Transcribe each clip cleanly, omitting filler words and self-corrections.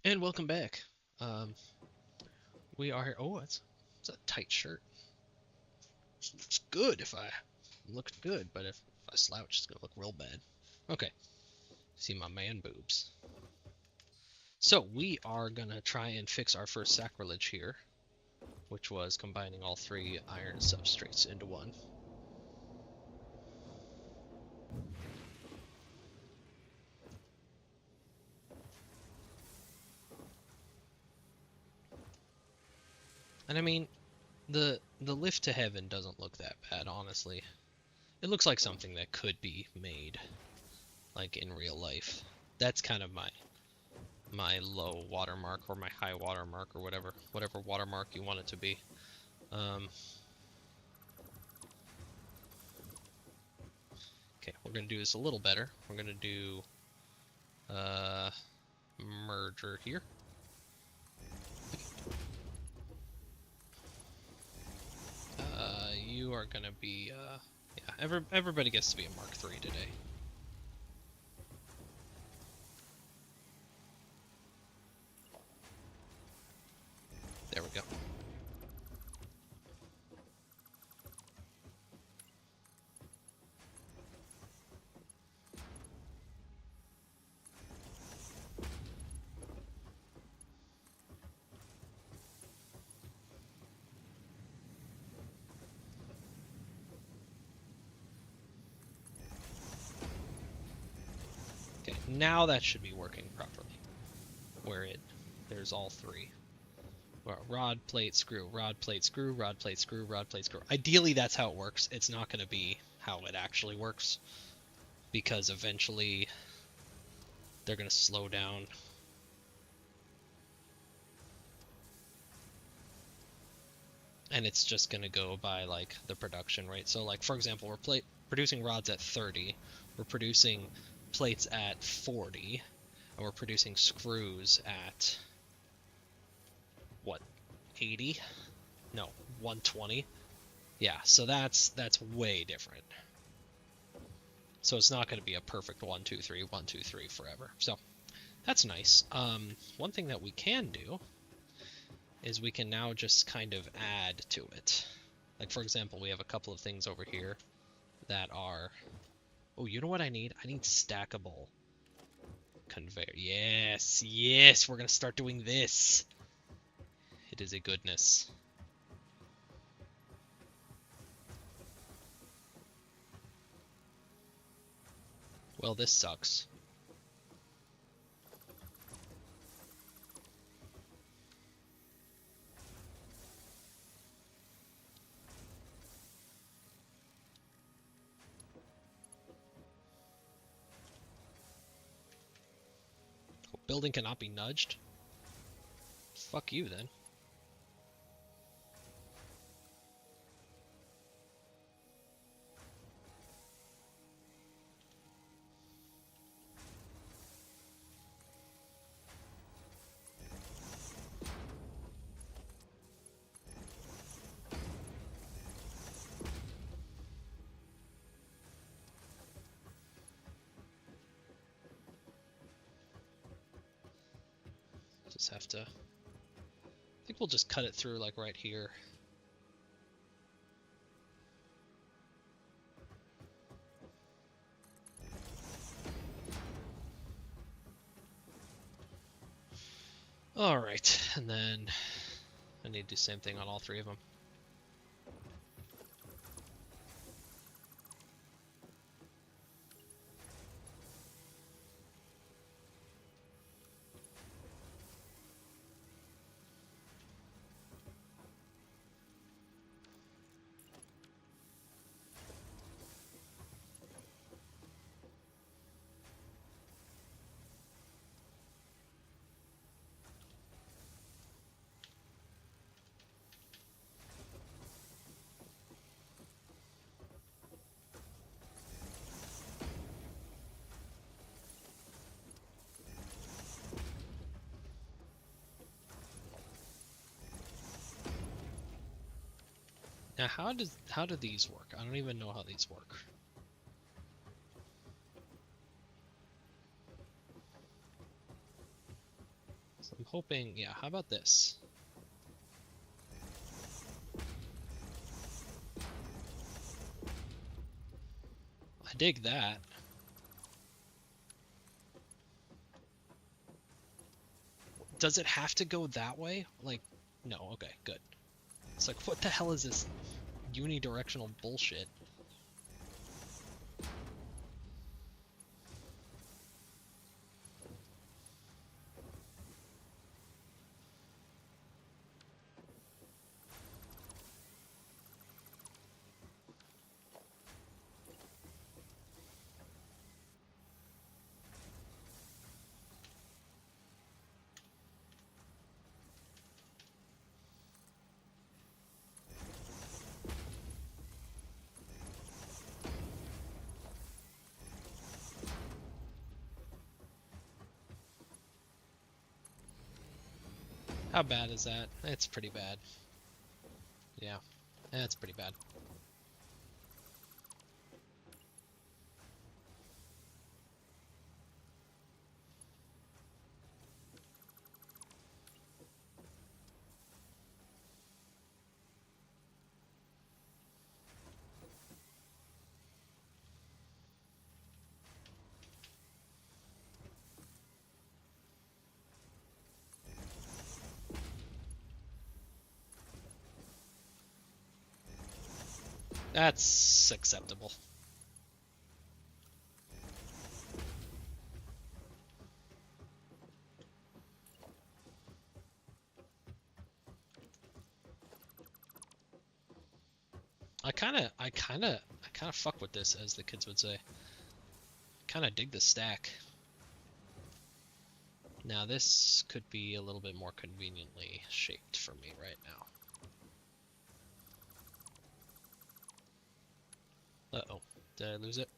And welcome back. Um, we are. Oh, it's a tight shirt. It's good if I look good, but if I slouch, it's gonna look real bad. Okay, see my man boobs. So we are gonna try and fix our first sacrilege here, which was combining all three iron substrates into one. And I mean, the lift to heaven doesn't look that bad, honestly. It looks like something that could be made, like in real life. That's kind of my low watermark or my high watermark or whatever watermark you want it to be. Um, okay, we're gonna do this a little better. We're gonna do merger here. You are gonna be yeah. Everybody gets to be a Mark III today. There we go. Okay, now that should be working properly. Where there's all three. Well, rod, plate, screw, rod, plate, screw, rod, plate, screw, rod, plate, screw. Ideally, that's how it works. It's not going to be how it actually works because eventually they're going to slow down. And it's just going to go by like the production rate. So like for example, we're producing rods at 30, we're producing plates at 40, and we're producing screws at what, 80? No, 120. Yeah, so that's way different. So it's not going to be a perfect 1 2 3 1 2 3 forever. So that's nice. One thing that we can do is we can now just kind of add to it. Like for example, we have a couple of things over here that are. Oh, you know what I need? I need stackable conveyor. Yes, yes, we're gonna start doing this. It is a goodness. Well, this sucks. Building cannot be nudged? Fuck you then. Just have to. I think we'll just cut it through like right here. Alright, and then I need to do the same thing on all three of them. Now, how do these work? I don't even know how these work. So I'm hoping, yeah, how about this? I dig that. Does it have to go that way? Like, no, okay, good. It's like, what the hell is this unidirectional bullshit? How bad is that? It's pretty bad. Yeah, that's pretty bad. That's acceptable. I kinda fuck with this, as the kids would say. Kinda dig the stack. Now this could be a little bit more conveniently shaped for me right now. Uh-oh. Did I lose it?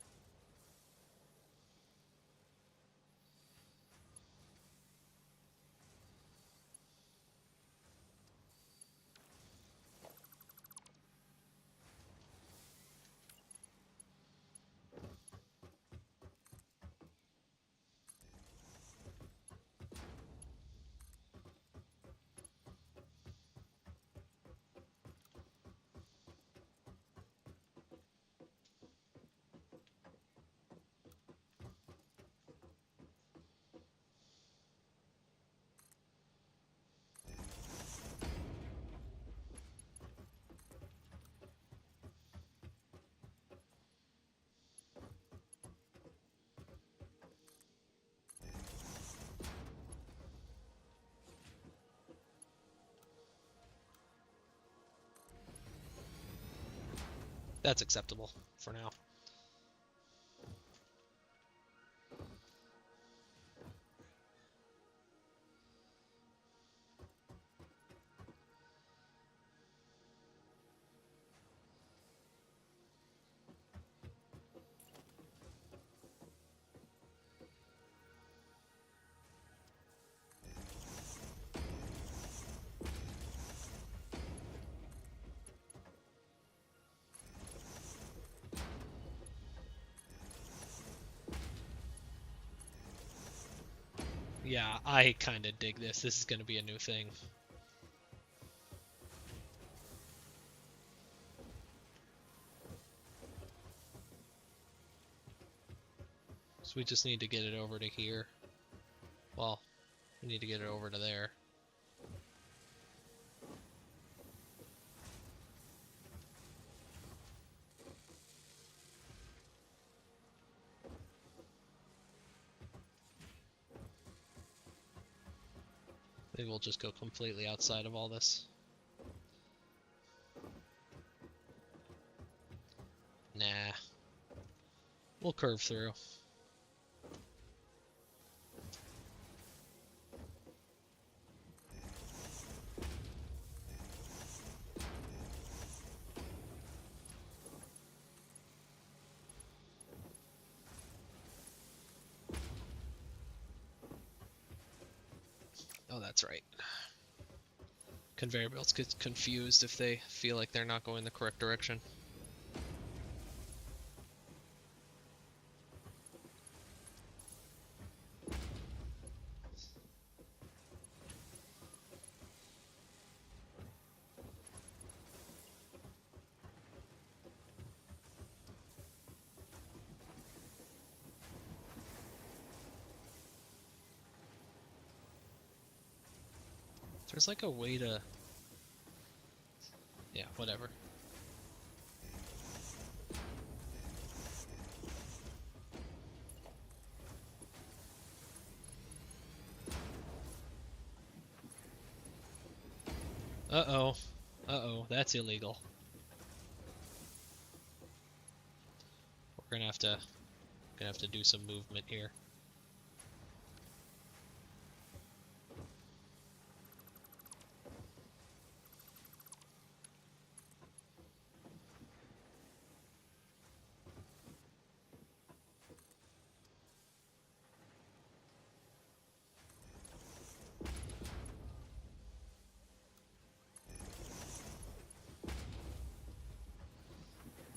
That's acceptable for now. Yeah, I kinda dig this. This is gonna be a new thing. So we just need to get it over to here. Well, we need to get it over to there. Maybe we'll just go completely outside of all this. Nah. We'll curve through. Oh, that's right. Conveyor belts get confused if they feel like they're not going the correct direction. There's like a way to... Yeah, whatever. Uh-oh. Uh-oh, that's illegal. We're gonna have to do some movement here.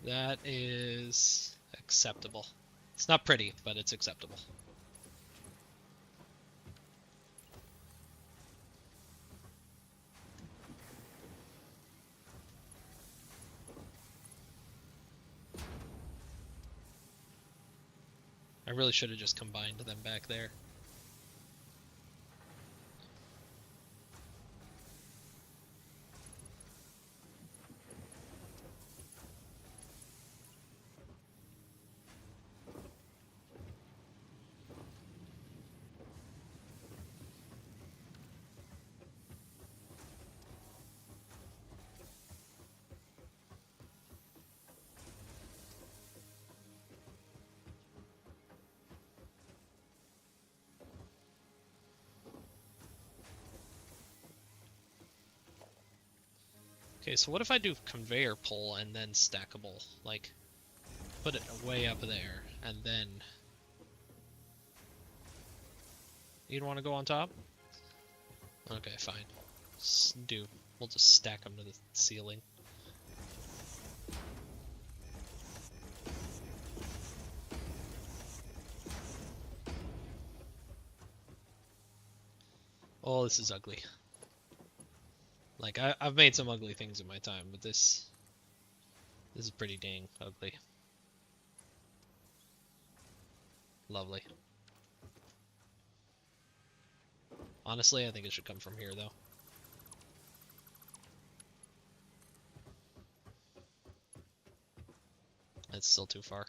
That is acceptable. It's not pretty, but it's acceptable. I really should have just combined them back there. Okay, so what if I do conveyor pull and then stackable? Like, put it way up there, and then... You'd want to go on top? Okay, fine. We'll just stack them to the ceiling. Oh, this is ugly. Like, I've made some ugly things in my time, but this is pretty dang ugly. Lovely. Honestly, I think it should come from here, though. It's still too far.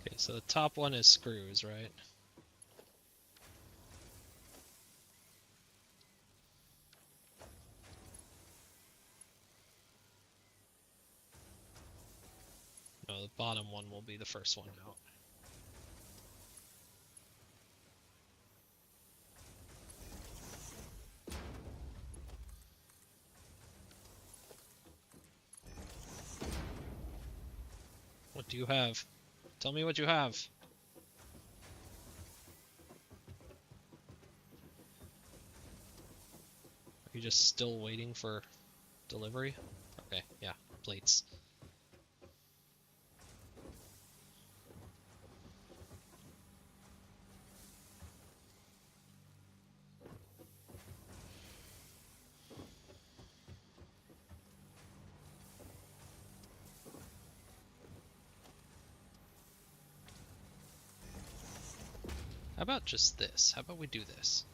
Okay, so the top one is screws, right? No, the bottom one will be the first one out. What do you have? Tell me what you have. Are you just still waiting for delivery? Okay, yeah, plates. How about just this? How about we do this?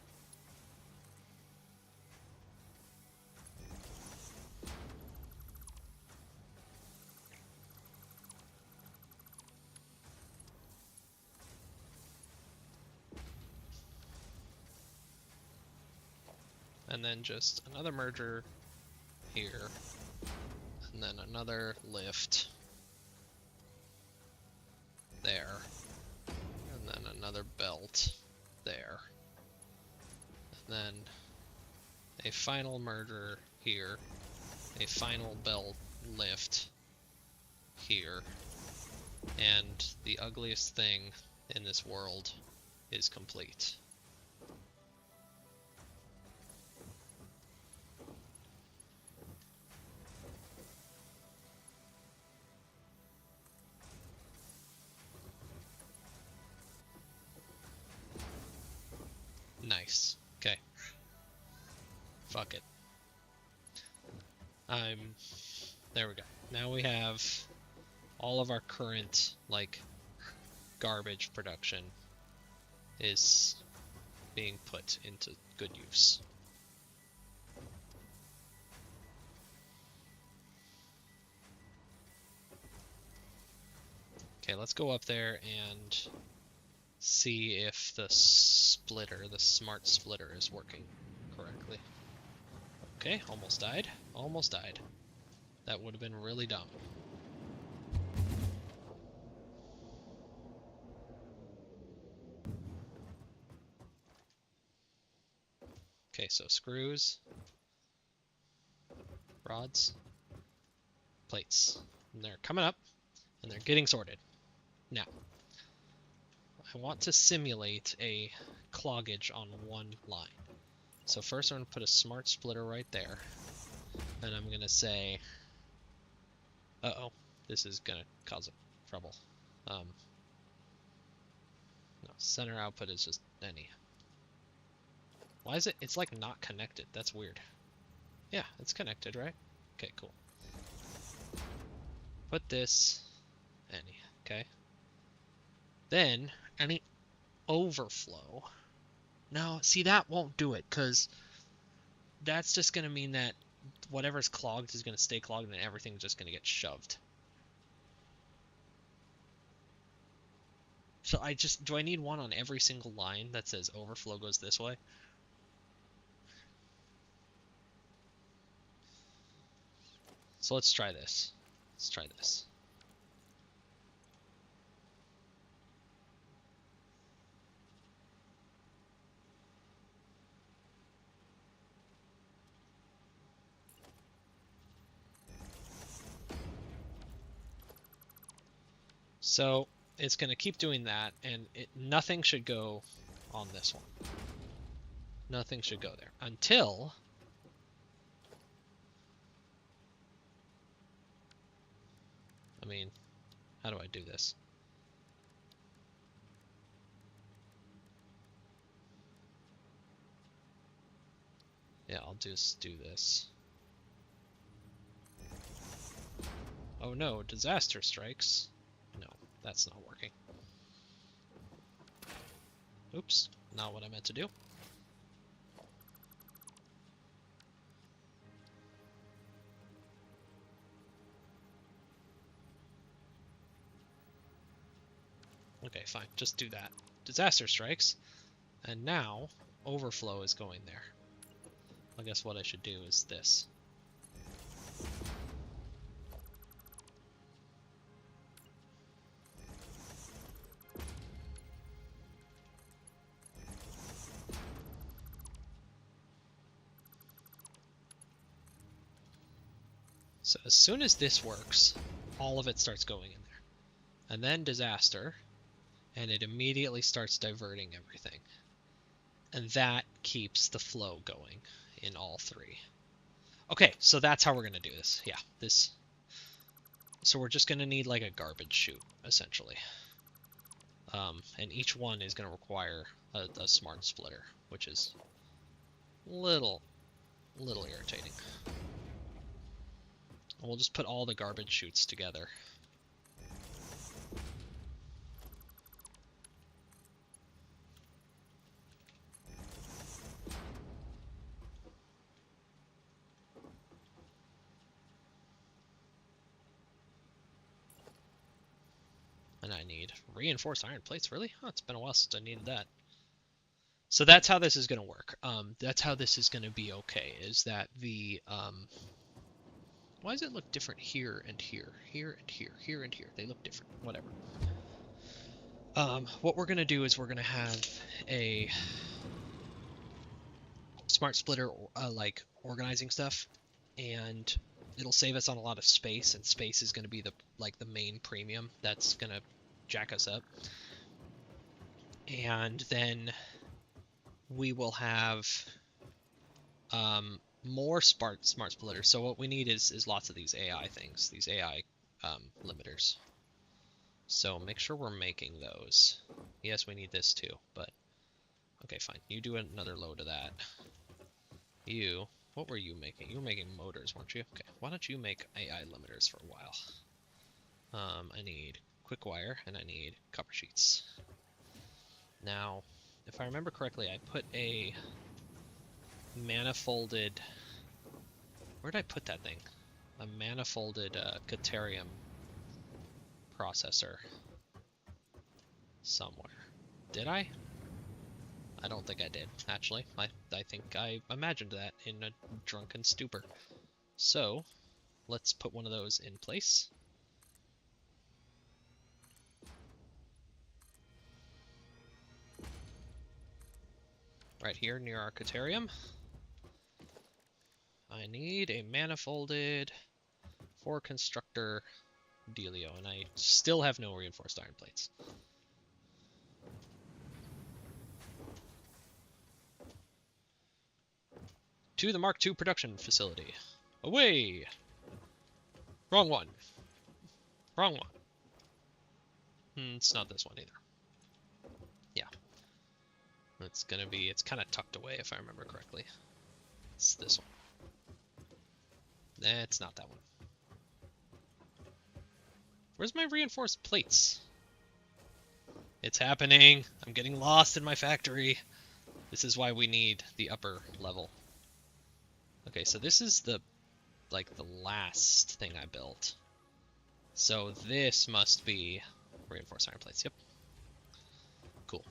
And then just another merger here. And then another lift there. And then another belt there. And then a final merger here, a final bell lift here, and the ugliest thing in this world is complete. Nice. Okay. Fuck it. There we go. Now we have all of our current, like, garbage production is being put into good use. Okay, let's go up there and see if the splitter, the smart splitter, is working correctly. Okay, almost died. Almost died. That would have been really dumb. Okay, so screws, rods, plates. And they're coming up, and they're getting sorted. Now, I want to simulate a cloggage on one line. So first I'm going to put a smart splitter right there. And I'm going to say, uh-oh, this is going to cause trouble. No, center output is just any. Why is it? It's like not connected. That's weird. Yeah, it's connected, right? Okay, cool. Put this any, okay? Then any overflow. No, see, that won't do it, because that's just going to mean that whatever's clogged is going to stay clogged and everything's just going to get shoved. So do I need one on every single line that says overflow goes this way? So let's try this. Let's try this. So it's going to keep doing that, and nothing should go on this one. Nothing should go there until I mean, how do I do this? Yeah, I'll just do this. Oh no, disaster strikes. No, that's not working. Oops, not what I meant to do. Okay, fine, just do that. Disaster strikes, and now overflow is going there. I guess what I should do is this. So as soon as this works, all of it starts going in there. And then disaster, and it immediately starts diverting everything. And that keeps the flow going in all three. Okay, so that's how we're going to do this. Yeah, this. So we're just going to need like a garbage chute, essentially. And each one is going to require a smart splitter, which is little irritating. And we'll just put all the garbage chutes together. And I need reinforced iron plates, really? Oh, it's been a while since I needed that. So that's how this is going to work. That's how this is going to be okay, is that the... why does it look different here and here? Here and here, here and here. They look different. Whatever. What we're going to do is we're going to have a smart splitter like organizing stuff, and it'll save us on a lot of space, and space is going to be the main premium that's going to jack us up. And then we will have more smart splitters. So what we need is lots of these AI things, these AI limiters. So make sure we're making those. Yes, we need this too, but okay, fine. You do another load of that. You, what were you making? You were making motors, weren't you? Okay, why don't you make AI limiters for a while? I need quick wire and I need copper sheets. Now, if I remember correctly, I put a manifolded... Where did I put that thing? A manifolded Caterium processor somewhere. Did I? I don't think I did, actually. I think I imagined that in a drunken stupor. So, let's put one of those in place. Right here near our Caterium. I need a manifolded 4-constructor dealio, and I still have no reinforced iron plates. To the Mark II production facility. Away! Wrong one. Wrong one. It's not this one either. Yeah. It's gonna be, it's kind of tucked away if I remember correctly. It's this one. It's not that one. Where's my reinforced plates? It's happening. I'm getting lost in my factory. This is why we need the upper level. Okay, so this is the last thing I built. So this must be reinforced iron plates. Yep. Cool.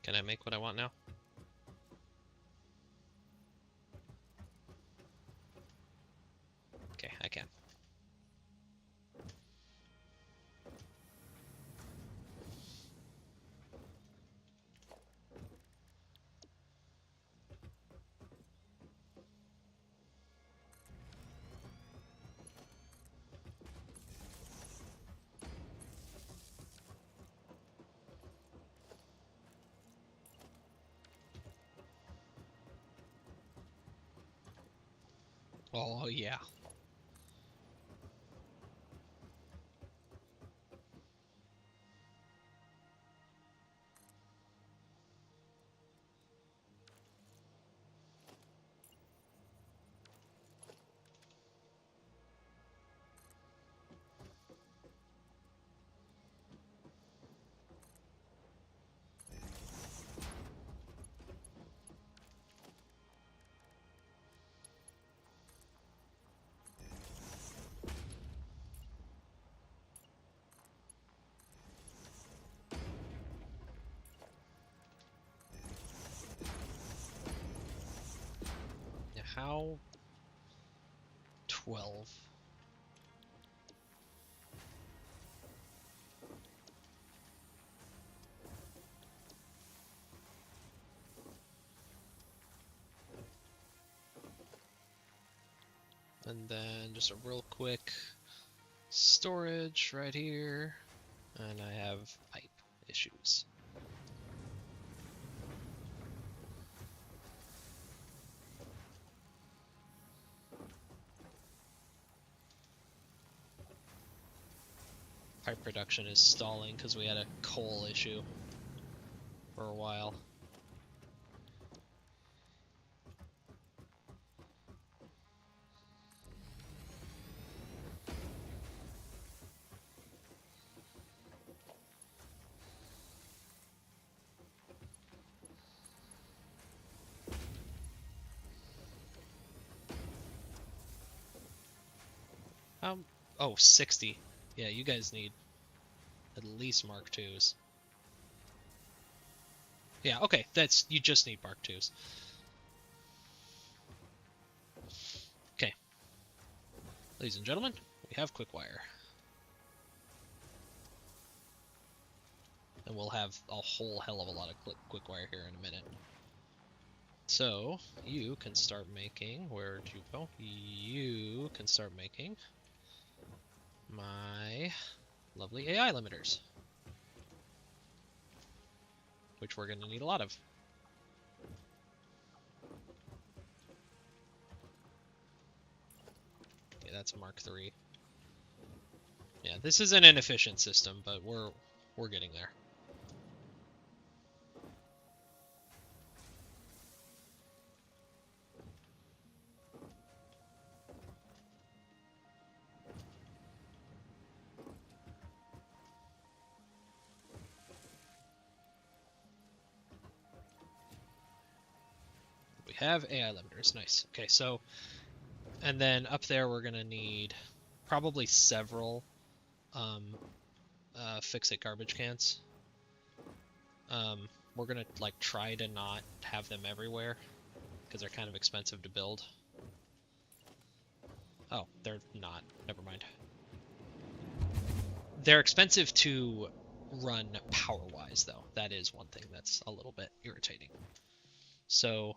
Can I make what I want now? Okay, I can. Oh, yeah. How? 12. And then just a real quick storage right here. And I have pipe issues. Pipe production is stalling because we had a coal issue for a while. Oh, 60. Yeah, you guys need at least Mark IIs. Yeah, okay, you just need Mark IIs. Okay. Ladies and gentlemen, we have quick wire. and we'll have a whole hell of a lot of quick wire here in a minute. So you can start making, where'd you go? You can start making my lovely AI limiters, which we're going to need a lot of. Okay, that's a Mark III. Yeah, this is an inefficient system, but we're getting there. We have AI limiters, nice. Okay, so, and then up there we're gonna need probably several fix-it garbage cans. We're gonna like try to not have them everywhere because they're kind of expensive to build. Oh, they're not. Never mind. They're expensive to run power-wise, though. That is one thing that's a little bit irritating. So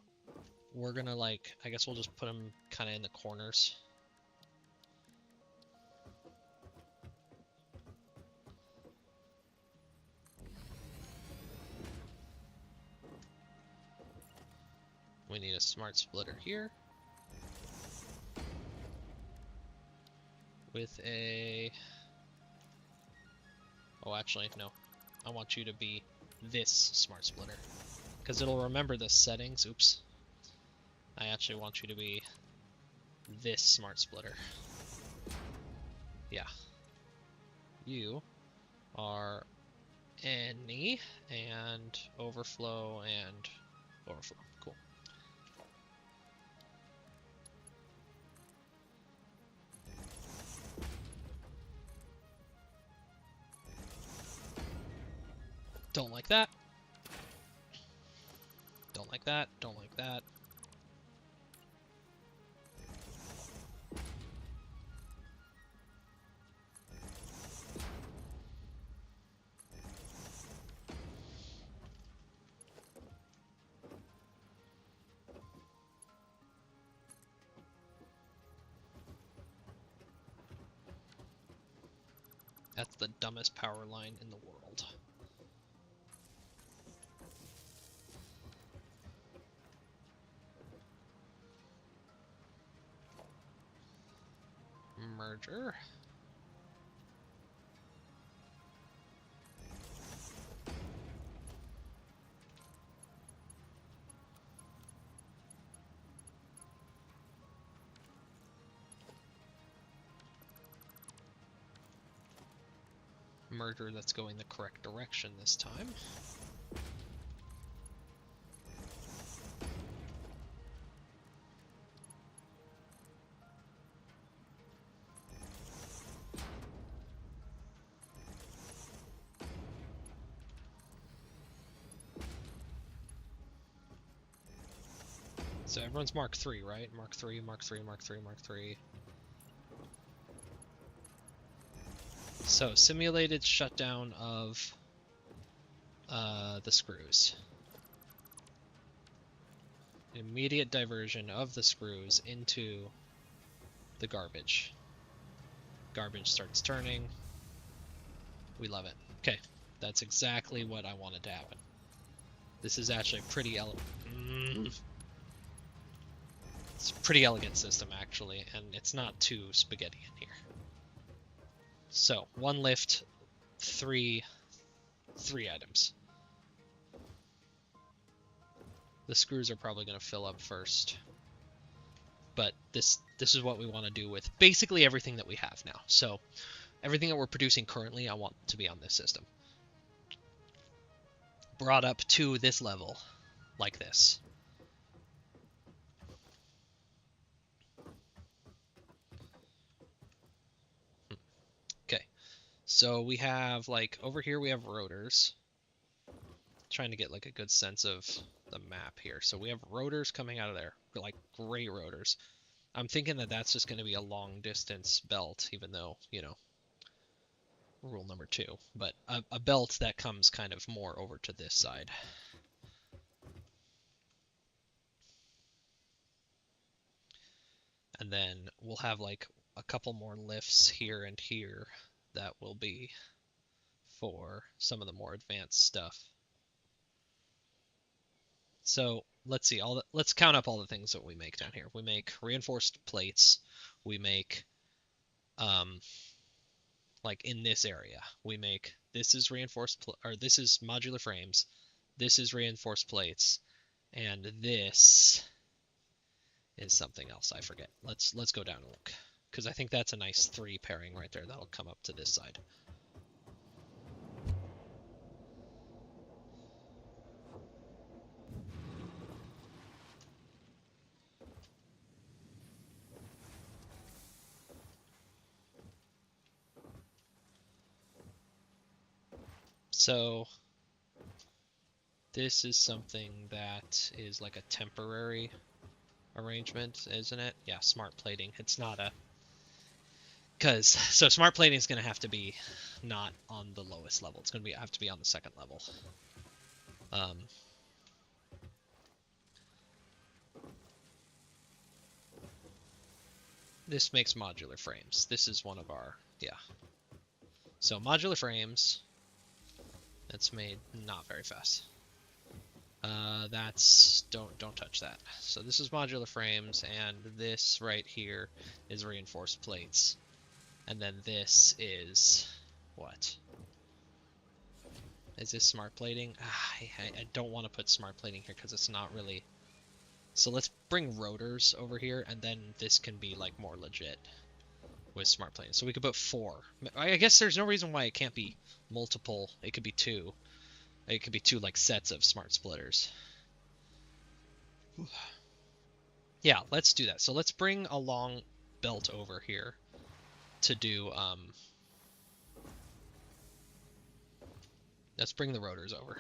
we're gonna like, I guess we'll just put them kind of in the corners. We need a smart splitter here. With a... Oh, actually, no. I want you to be this smart splitter. Because it'll remember the settings. Oops. I actually want you to be this smart splitter. Yeah. You are any and overflow and overflow. Cool. Don't like that. Don't like that. Don't like that. That's the dumbest power line in the world. Merger. Merger that's going the correct direction this time. So everyone's Mark III, right? Mark III, Mark III, Mark III, Mark III. So, simulated shutdown of the screws. Immediate diversion of the screws into the garbage. Garbage starts turning. We love it. Okay, that's exactly what I wanted to happen. This is actually a pretty It's a pretty elegant system, actually, and it's not too spaghetti in here. So, one lift, three items. The screws are probably going to fill up first. But this is what we want to do with basically everything that we have now. So, everything that we're producing currently, I want to be on this system. Brought up to this level, like this. Okay, so we have, like, over here we have rotors. Trying to get, like, a good sense of the map here. So we have rotors coming out of there, like gray rotors. I'm thinking that that's just going to be a long distance belt, even though, you know. rule number 2, but a belt that comes kind of more over to this side. And then we'll have like a couple more lifts here and here that will be for some of the more advanced stuff. So let's see, let's count up all the things that we make down here. We make reinforced plates. We make, like in this area, we make, this is reinforced, or this is modular frames. This is reinforced plates, and this is something else. I forget. Let's go down and look, because I think that's a nice 3 pairing right there. That'll come up to this side. So this is something that is like a temporary arrangement, isn't it? Yeah, smart plating. It's not a... So smart plating is going to have to be not on the lowest level. It's going to have to be on the second level. This makes modular frames. This is one of our... Yeah. So modular frames... That's made not very fast. That's don't touch that. So this is modular frames, and this right here is reinforced plates, and then this is what? Is this smart plating? I don't want to put smart plating here because it's not really. So let's bring rotors over here, and then this can be like more legit with smart plating. So we could put 4. I guess there's no reason why it can't be multiple. It could be 2. It could be 2 like sets of smart splitters. Yeah, let's do that. So let's bring a long belt over here to do, let's bring the rotors over.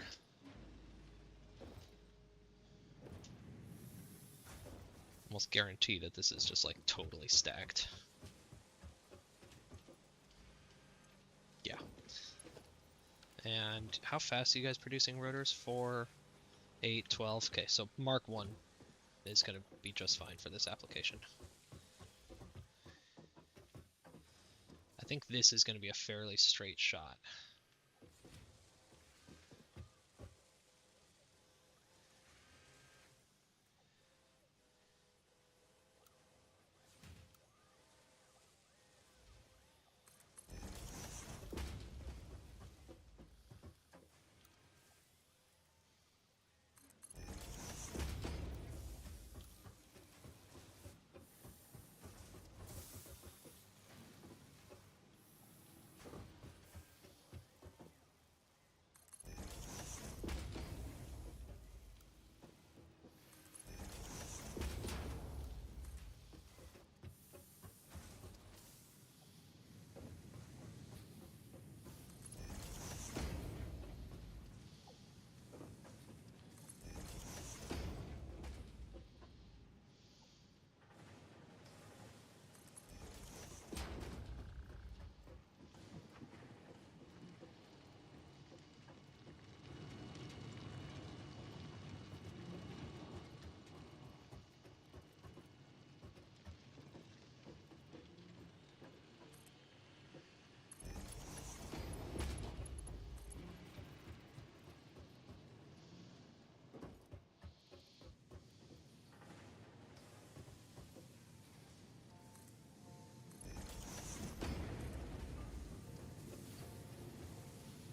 Almost guarantee that this is just like totally stacked. Yeah. And how fast are you guys producing rotors? 4, 8, 12. Okay, so Mark 1 is going to be just fine for this application. I think this is going to be a fairly straight shot.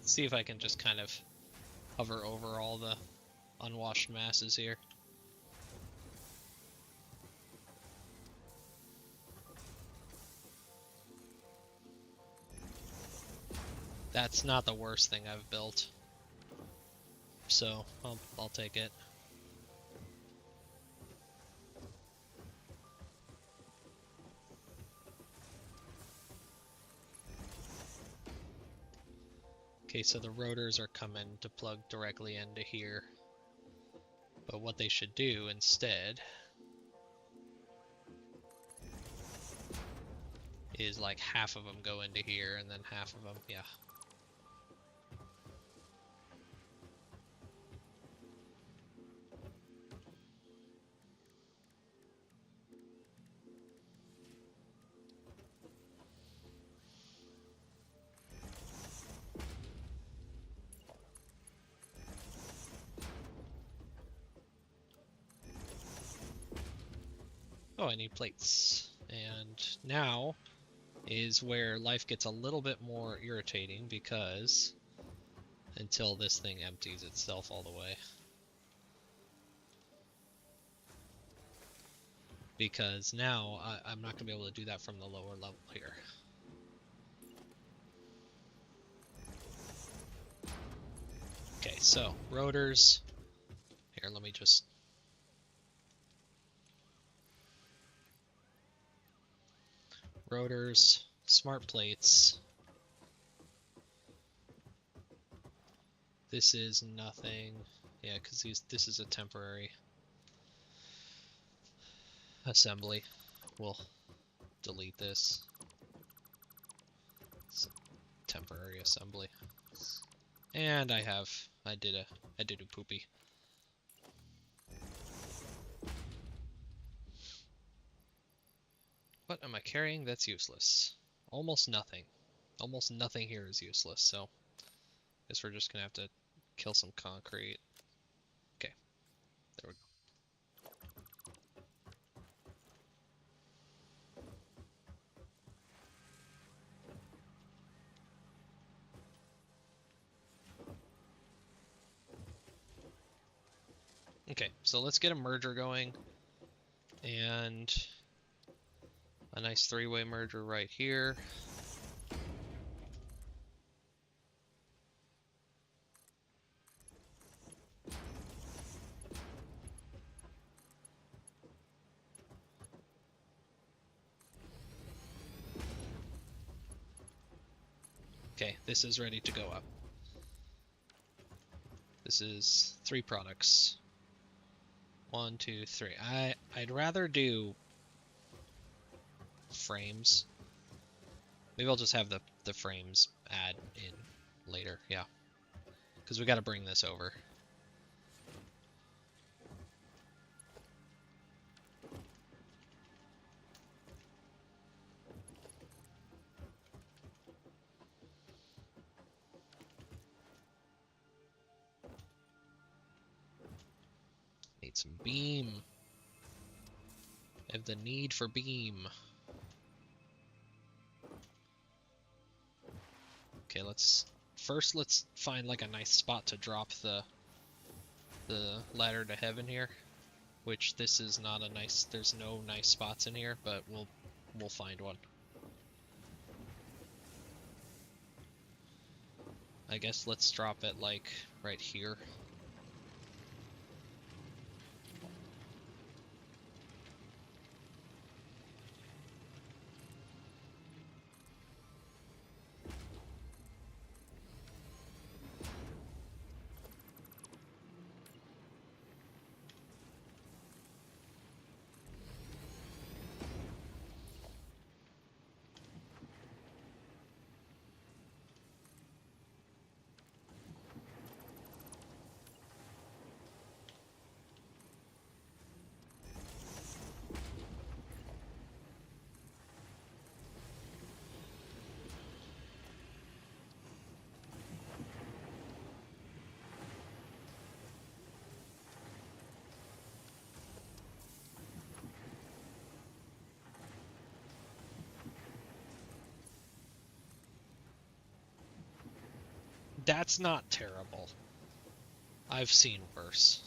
See if I can just kind of hover over all the unwashed masses here. That's not the worst thing I've built, so I'll take it. Okay, so the rotors are coming to plug directly into here. But what they should do instead is like half of them go into here and then half of them, yeah, Oh, I need plates. And now is where life gets a little bit more irritating because until this thing empties itself all the way. Because now I'm not going to be able to do that from the lower level here. Okay, so rotors. Here, let me just... Rotors, smart plates. This is nothing. Yeah, because this is a temporary assembly. We'll delete this. It's a temporary assembly. And I did a poopy. What am I carrying that's useless? Almost nothing. Almost nothing here is useless, so guess we're just gonna have to kill some concrete. Okay, there we go. Okay, so let's get a merger going, and a nice three-way merger right here. Okay, this is ready to go up. This is 3 products. 1, 2, 3. I'd rather do frames. Maybe I'll just have the frames add in later, yeah. Because we got to bring this over. Need some beam. I have the need for beam. Okay, let's find like a nice spot to drop the ladder to heaven here. Which this is not a nice, there's no nice spots in here, but we'll find one. I guess let's drop it like right here. That's not terrible. I've seen worse.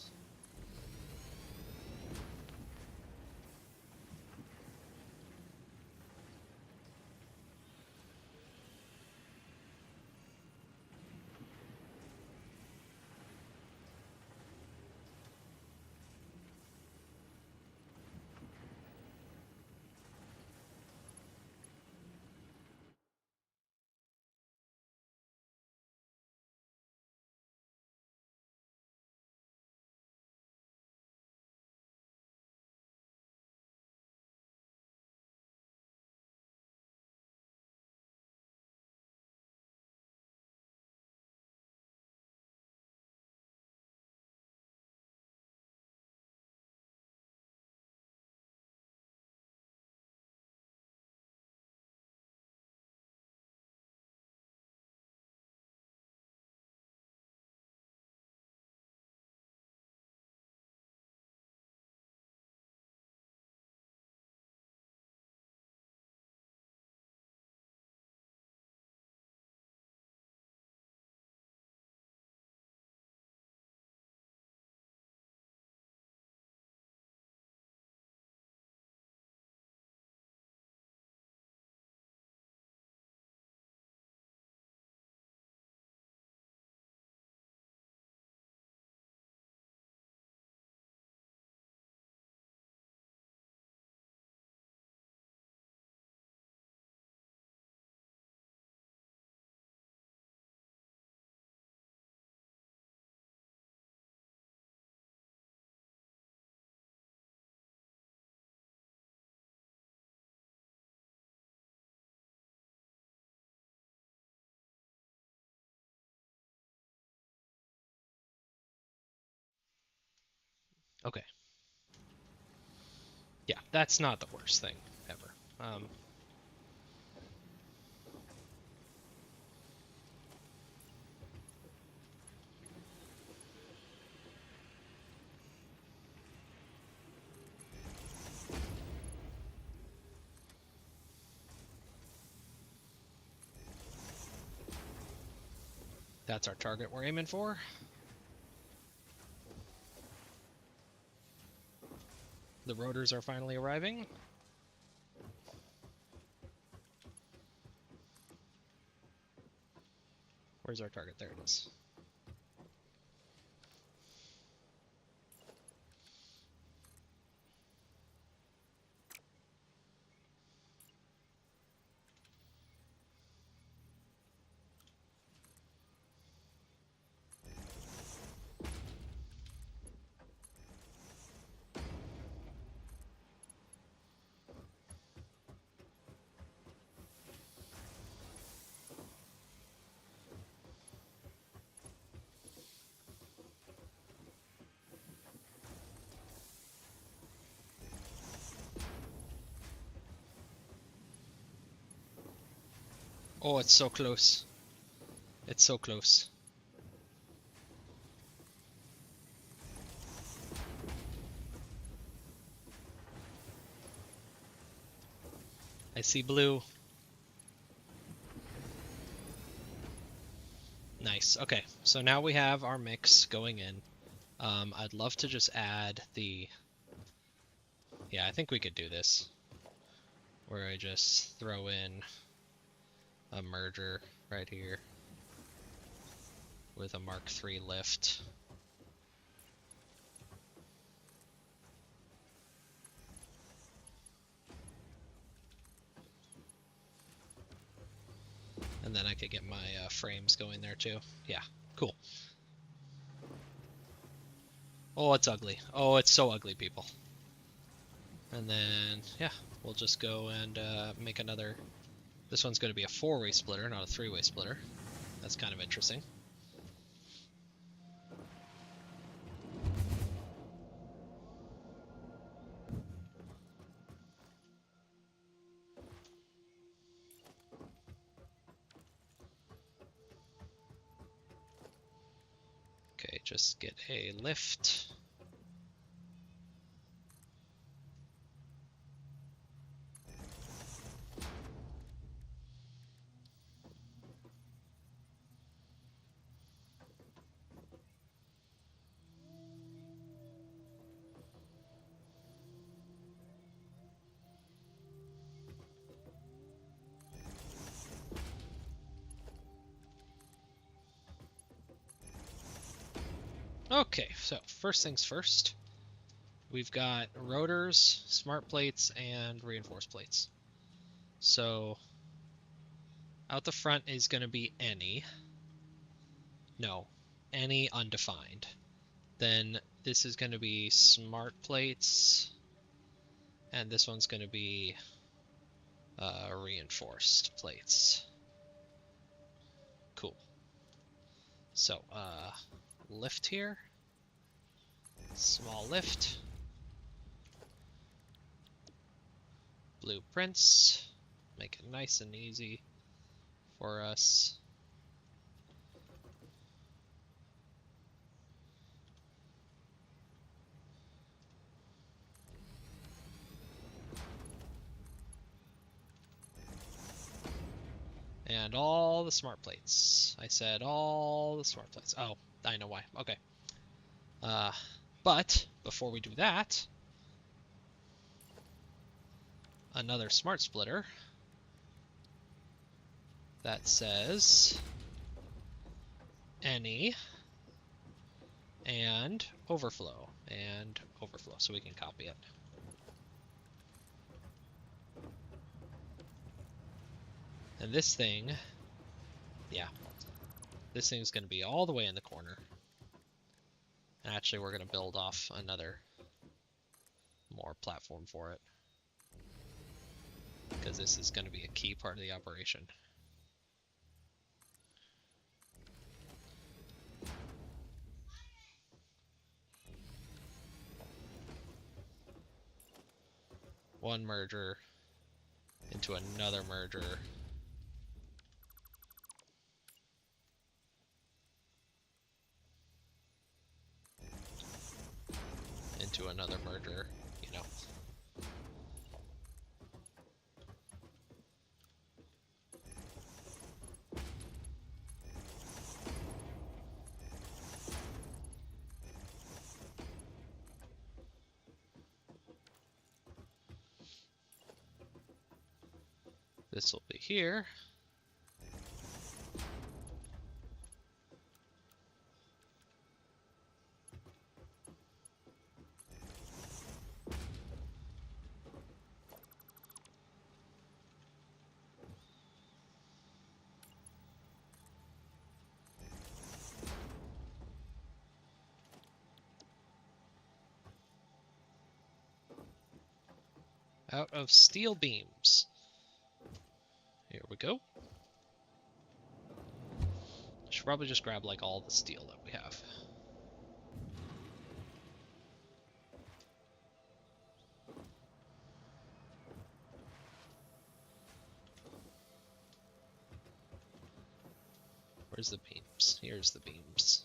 Okay. Yeah, that's not the worst thing ever. That's our target we're aiming for. The rotors are finally arriving. Where's our target? There it is. Oh, it's so close. It's so close. I see blue. Nice. Okay, so now we have our mix going in. I'd love to just add the... Yeah, I think we could do this. Where I just throw in a merger right here with a Mark III lift. And then I could get my frames going there too. Yeah, cool. Oh, it's ugly. Oh, it's so ugly, people. And then, yeah, we'll just go and make another... This one's going to be a 4-way splitter, not a 3-way splitter. That's kind of interesting. Okay, just get a lift. Okay, so first things first. We've got rotors, smart plates, and reinforced plates. So out the front is going to be any. No, any undefined. Then this is going to be smart plates, and this one's going to be reinforced plates. Cool. So, lift here. Small lift. Blueprints. Make it nice and easy for us. And all the smart plates. I said all the smart plates. Oh, I know why. Okay. But before we do that, another smart splitter that says any and overflow, so we can copy it. And this thing, yeah, this thing's going to be all the way in the corner. And actually, we're going to build off another more platform for it, because this is going to be a key part of the operation. one merger into another merger. Into another merger, you know. This will be here. Out of steel beams. Here we go. Should probably just grab like all the steel that we have. Where's the beams? Here's the beams.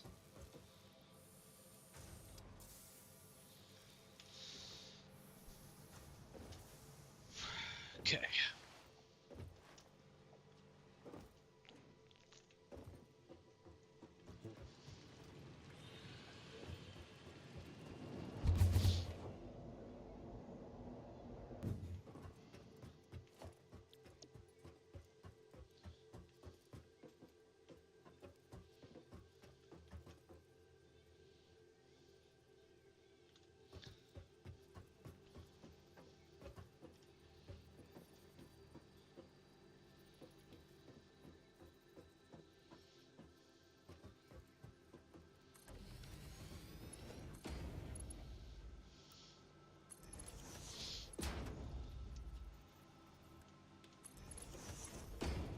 Okay.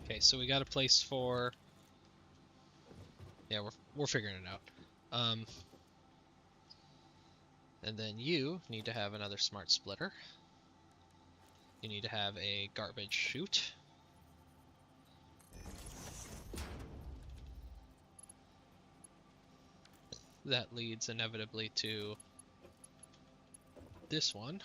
Okay, so we got a place for... Yeah, we're figuring it out. And then you need to have another smart splitter. You need to have a garbage chute. That leads inevitably to this one.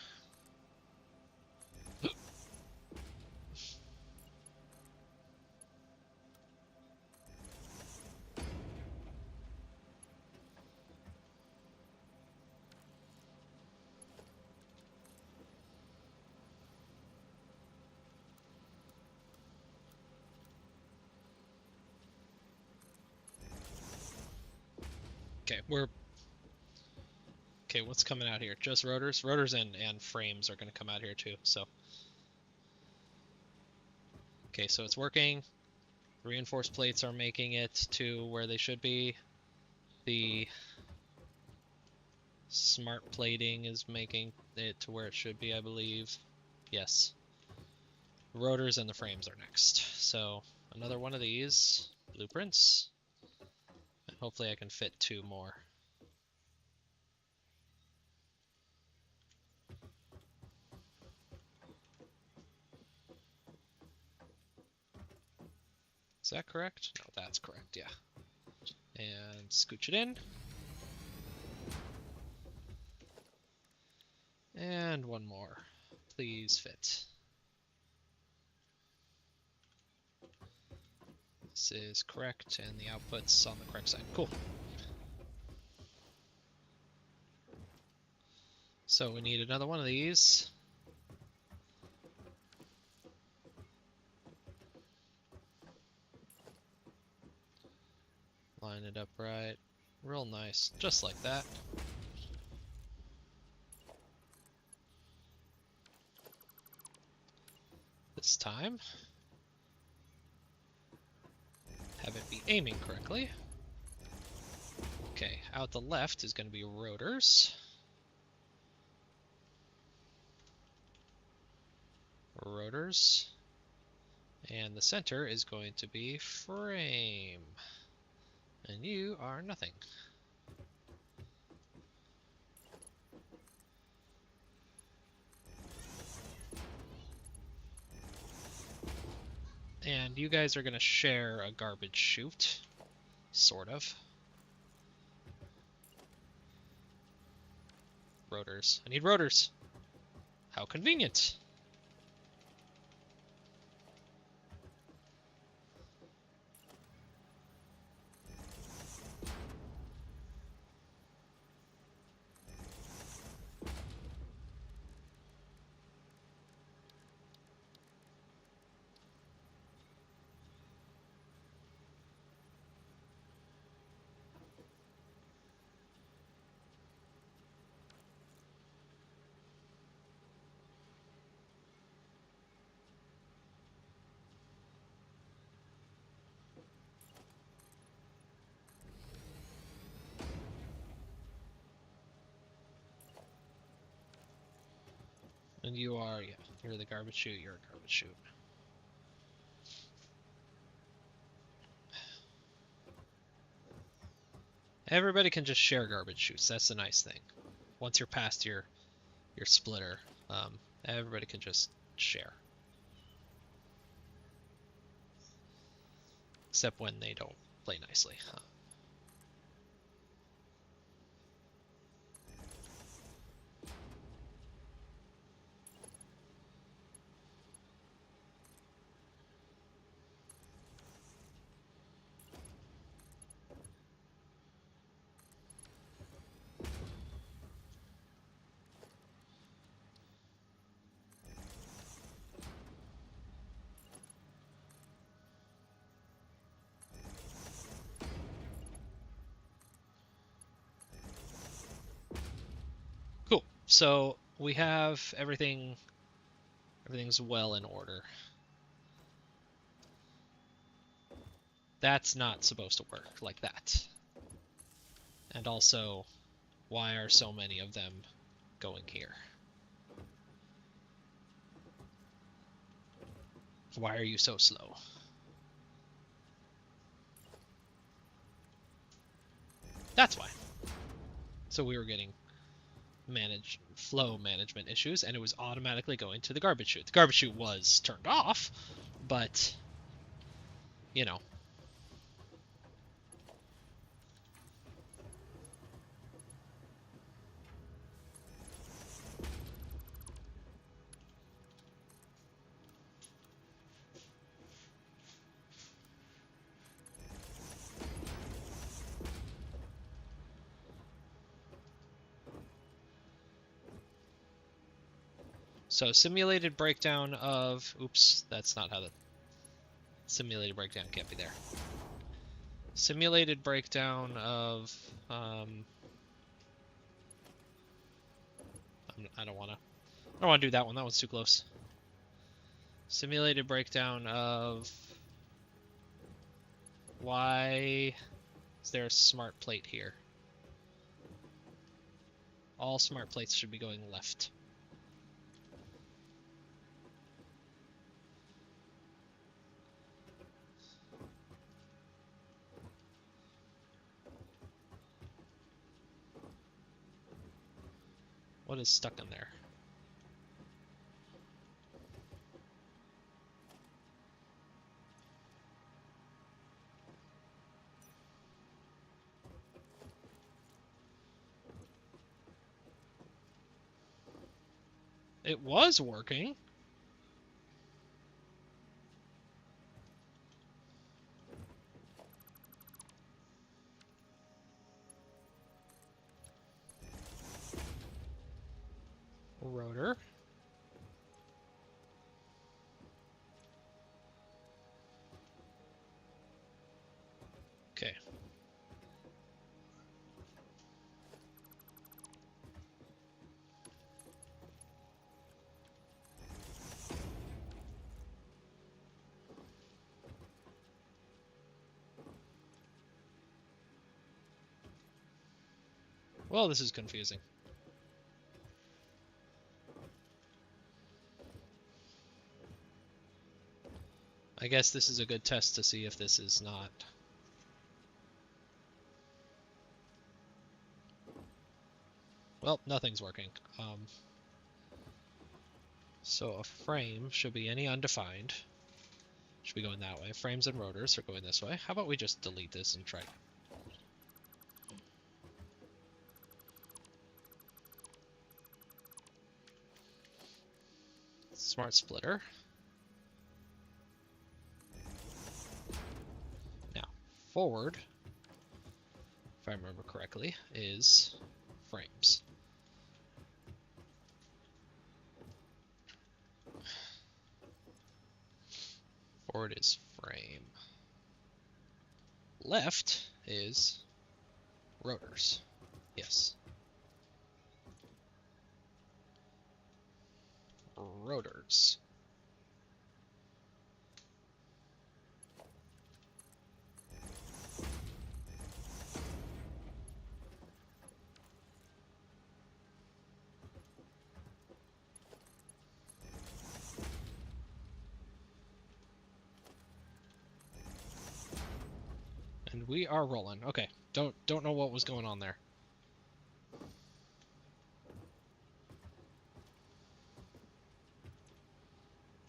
Okay, Okay, what's coming out here? Just rotors? Rotors and frames are going to come out here too, so... Okay, so it's working. Reinforced plates are making it to where they should be. The smart plating is making it to where it should be, I believe. Yes. Rotors and the frames are next. So, another one of these blueprints. And hopefully I can fit 2 more. Is that correct? No, that's correct, yeah. And scooch it in. And one more. Please fit. This is correct, and the output's on the correct side. Cool. So we need another one of these. Line it up right. Real nice. Just like that. This time, have it be aiming correctly. Okay, out the left is going to be rotors. Rotors. And the center is going to be frame. And you are nothing. And you guys are going to share a garbage chute. Sort of. Rotors. I need rotors. How convenient. And you are, yeah, you're the garbage chute, you're a garbage chute. Everybody can just share garbage chutes, that's the nice thing. Once you're past your splitter, everybody can just share. Except when they don't play nicely. Cool. So we have everything's well in order. That's not supposed to work like that. And also, why are so many of them going here? Why are you so slow? That's why. So we were getting flow management issues, and it was automatically going to the garbage chute. The garbage chute was turned off, but, you know. So simulated breakdown of, oops, that's not how the simulated breakdown can't be there. Simulated breakdown of, I don't want to do that one. That one's too close. Simulated breakdown of why is there a smart plate here? All smart plates should be going left. What is stuck in there? It was working. Rotor. Okay. Well, this is confusing. I guess this is a good test to see if this is not. Well, nothing's working. So a frame should be any undefined. Should be going that way. Frames and rotors are going this way. How about we just delete this and try... Smart splitter. Now, forward, if I remember correctly, is frames. Forward is frame. Left is rotors. Yes. Rotors. And we are rolling. Okay, don't know what was going on there.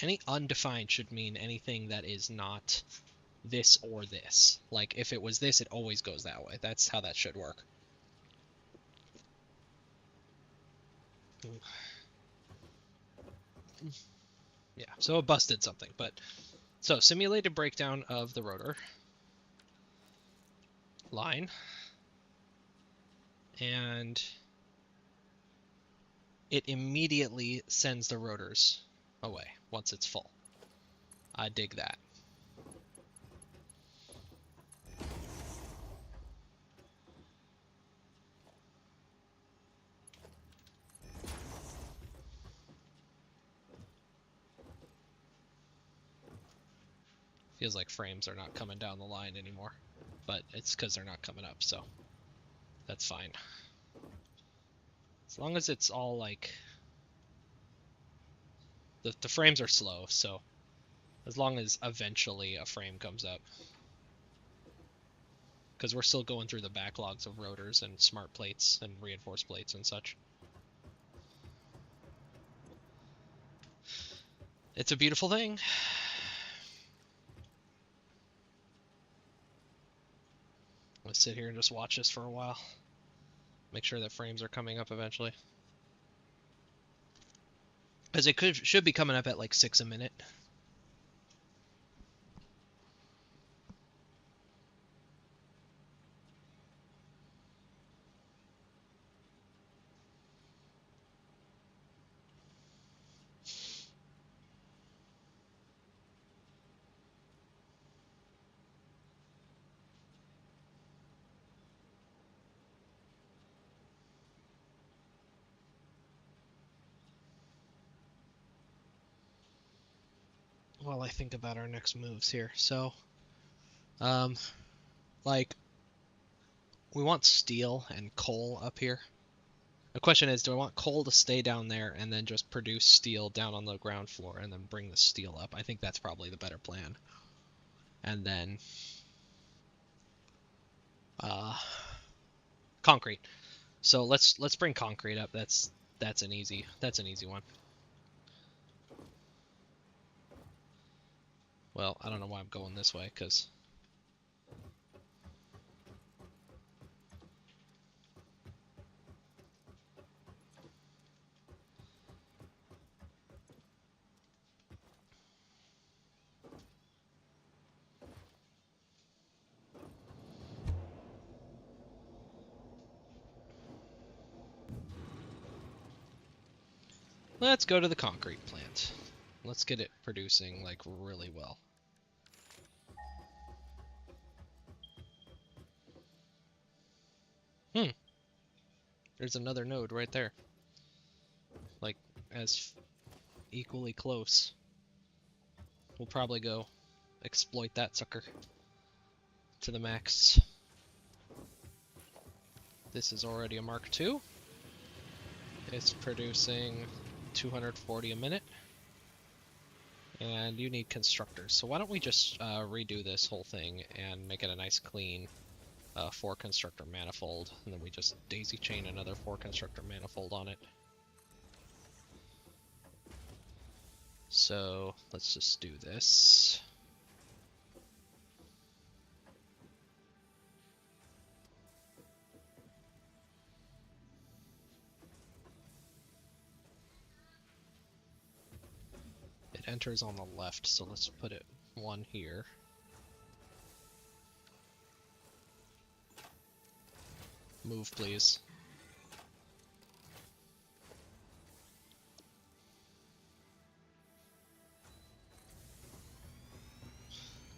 Any undefined should mean anything that is not this or this. Like, if it was this, it always goes that way. That's how that should work. Yeah, so it busted something, but... So, simulated breakdown of the rotor line. And it immediately sends the rotors away once it's full. I dig that. Feels like frames are not coming down the line anymore, but it's because they're not coming up, so that's fine. As long as it's all like... The frames are slow, so as long as eventually a frame comes up. Because we're still going through the backlogs of rotors and smart plates and reinforced plates and such. It's a beautiful thing. Let's sit here and just watch this for a while. Make sure that frames are coming up eventually. Because it should be coming up at like 6 a minute. While I think about our next moves here. So, like, we want steel and coal up here. The question is, do I want coal to stay down there and then just produce steel down on the ground floor and then bring the steel up? I think that's probably the better plan. And then, concrete. So let's bring concrete up. That's an easy one. Well, I don't know why I'm going this way, because... Let's go to the concrete plant. Let's get it producing, like, really well. There's another node right there. Like, as equally close. We'll probably go exploit that sucker to the max. This is already a Mark II. It's producing 240 a minute. And you need constructors. So why don't we just redo this whole thing and make it a nice clean 4 constructor manifold, and then we just daisy chain another 4 constructor manifold on it. So let's just do this. enters on the left, so let's put it one here. Move, please.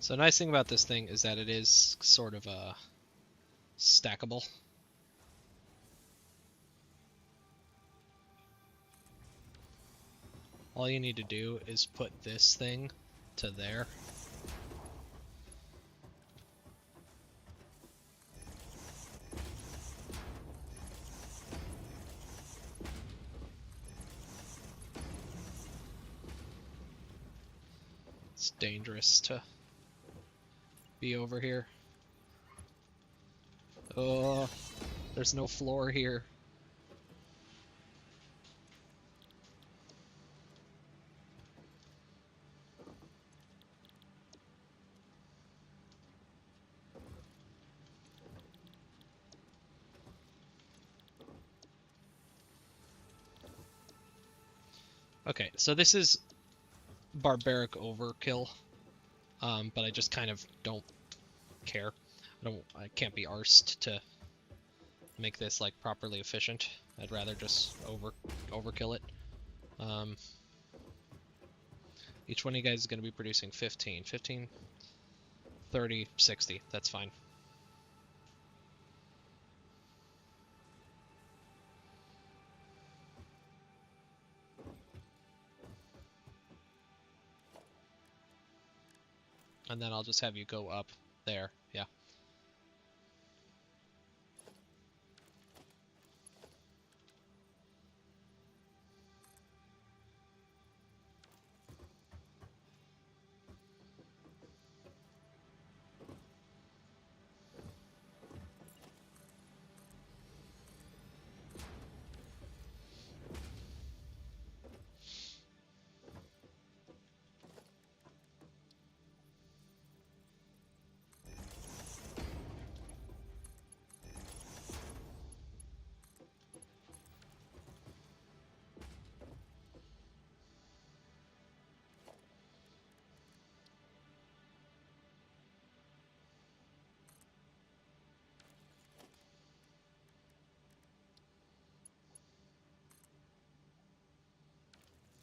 So the nice thing about this thing is that it is sort of stackable. All you need to do is put this thing to there. It's dangerous to be over here. Oh, there's no floor here. Okay, so this is barbaric overkill, but I just kind of don't care. I can't be arsed to make this like properly efficient. I'd rather just overkill it. Each one of you guys is going to be producing 15, 30, 60. That's fine. And then I'll just have you go up there. Yeah.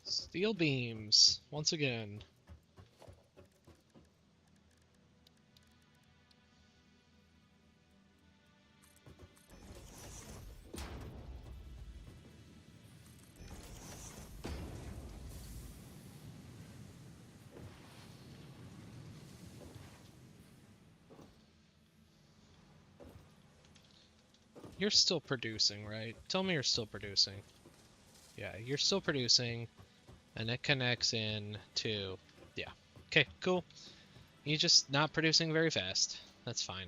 Steel beams, once again. You're still producing, right? Tell me you're still producing. Yeah, you're still producing, and it connects in to... Yeah. Okay, cool. You're just not producing very fast. That's fine.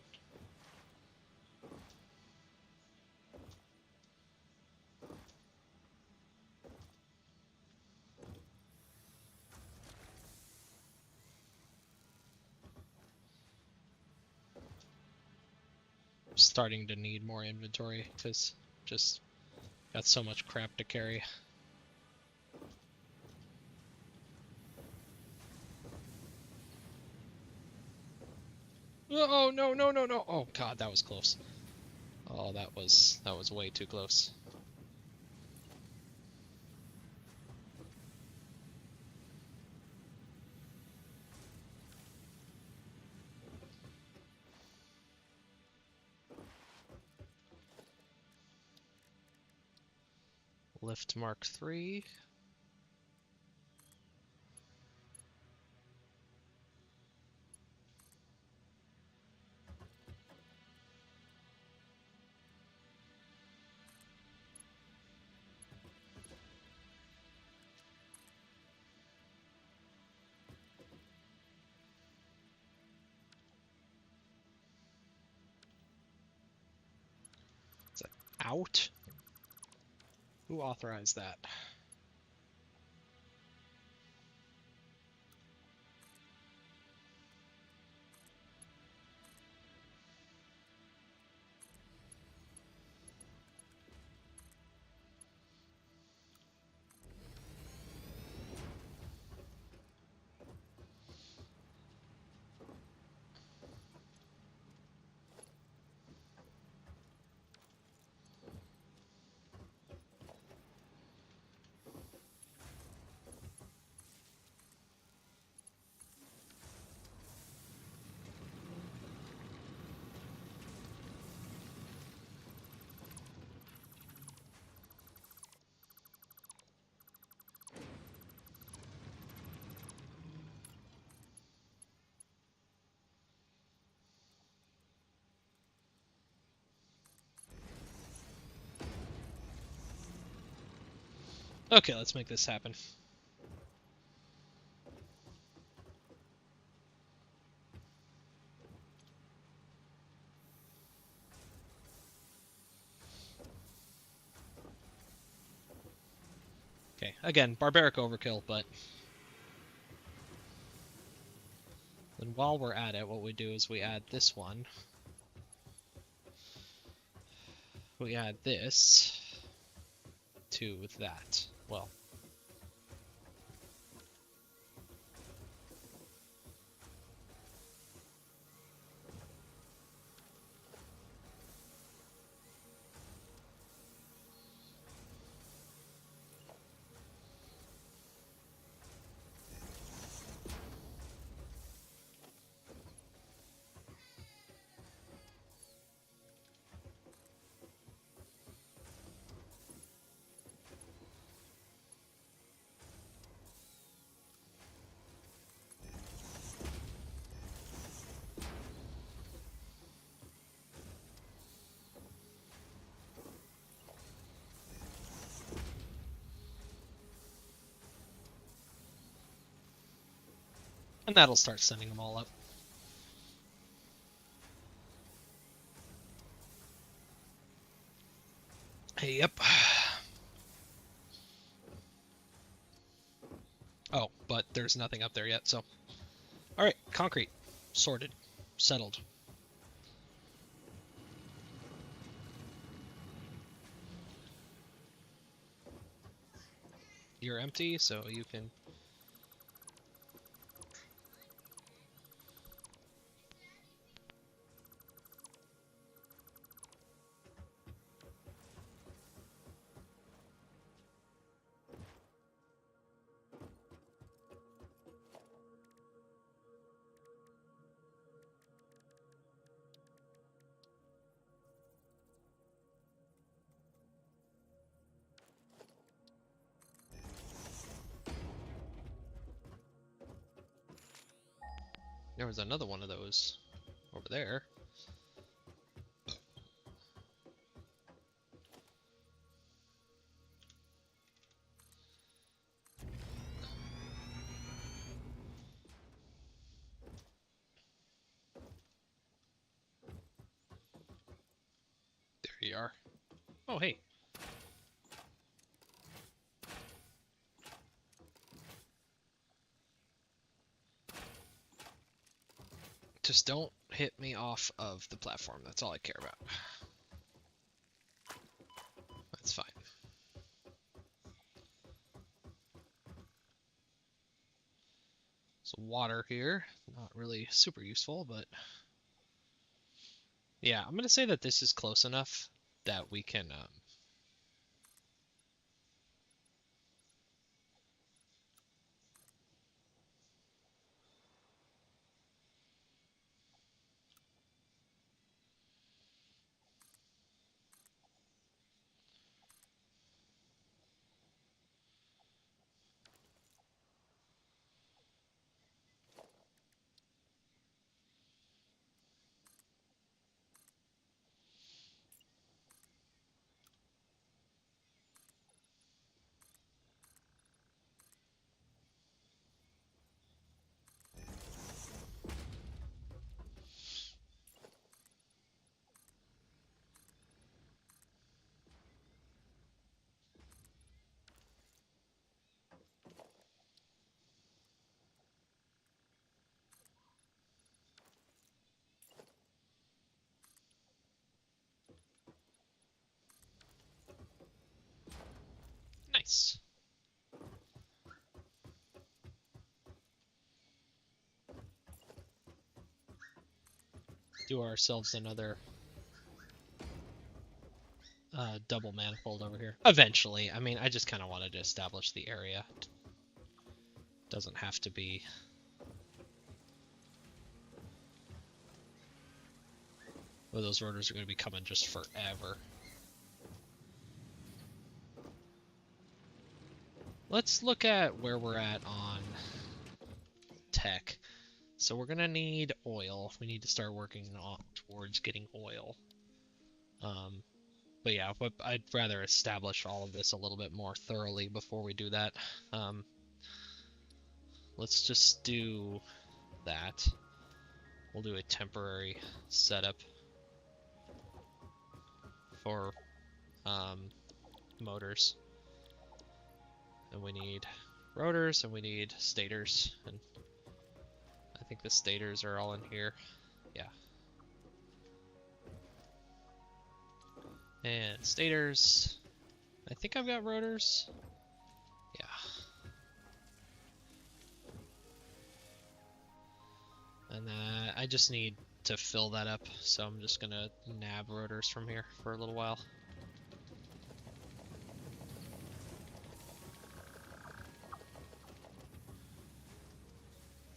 Starting to need more inventory, because just got so much crap to carry. Oh, no, no, no, no. Oh, God, that was close. Oh, that was way too close. Lift Mark 3. Is that out? Who authorized that? Okay, let's make this happen. Okay, again, barbaric overkill, but then while we're at it, what we do is we add this one. We add this to that. Well, and that'll start sending them all up. Yep. Oh, but there's nothing up there yet, so. Alright, concrete. Sorted. Settled. You're empty, so you can... There was another one of those over there. There you are. Oh, hey. Just don't hit me off of the platform. That's all I care about. That's fine. So water here. Not really super useful, but... Yeah, I'm going to say that this is close enough that we can... Nice. Do ourselves another double manifold over here. Eventually. I mean, I just kind of wanted to establish the area. Doesn't have to be... Well, those rotors are going to be coming just forever. Let's look at where we're at on tech. So we're going to need oil. We need to start working towards getting oil. But yeah, but I'd rather establish all of this a little bit more thoroughly before we do that. Um, let's just do that. We'll do a temporary setup for motors. And we need rotors and we need stators. And I think the stators are all in here. Yeah. And stators. I think I've got rotors. Yeah. And I just need to fill that up, so I'm just gonna nab rotors from here for a little while.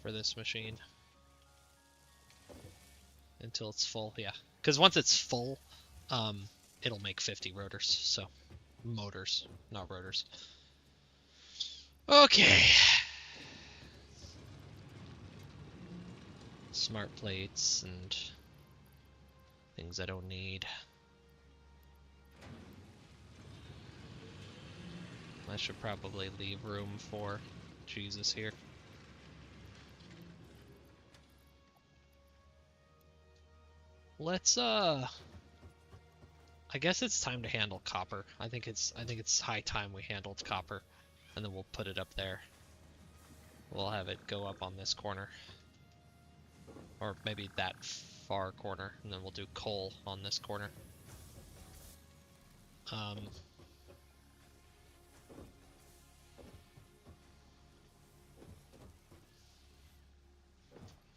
For this machine. Until it's full, yeah. Because once it's full, it'll make 50 rotors, so motors, not rotors. Okay. Smart plates and things I don't need. I should probably leave room for Jesus here. Let's I guess it's time to handle copper. I think it's high time we handled copper, and then we'll put it up there. We'll have it go up on this corner. Or maybe that far corner, and then we'll do coal on this corner.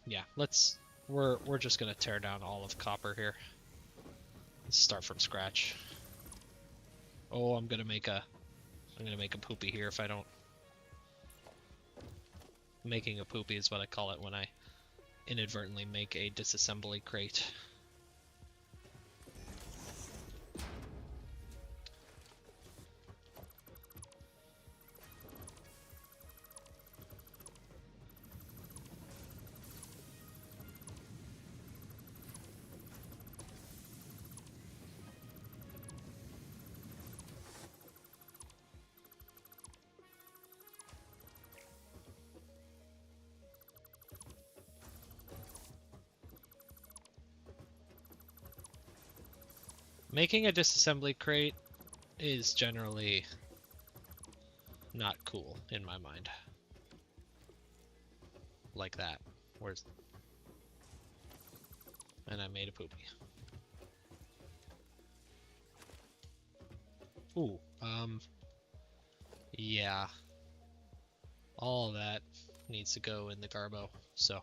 Yeah, we're just gonna tear down all of copper here. Let's start from scratch. Oh, I'm gonna make a poopy here if I don't. Making a poopy is what I call it when I inadvertently make a disassembly crate. Making a disassembly crate is generally not cool in my mind. Like that. Where's... And I made a poopy. Ooh, yeah. All of that needs to go in the garbo, so...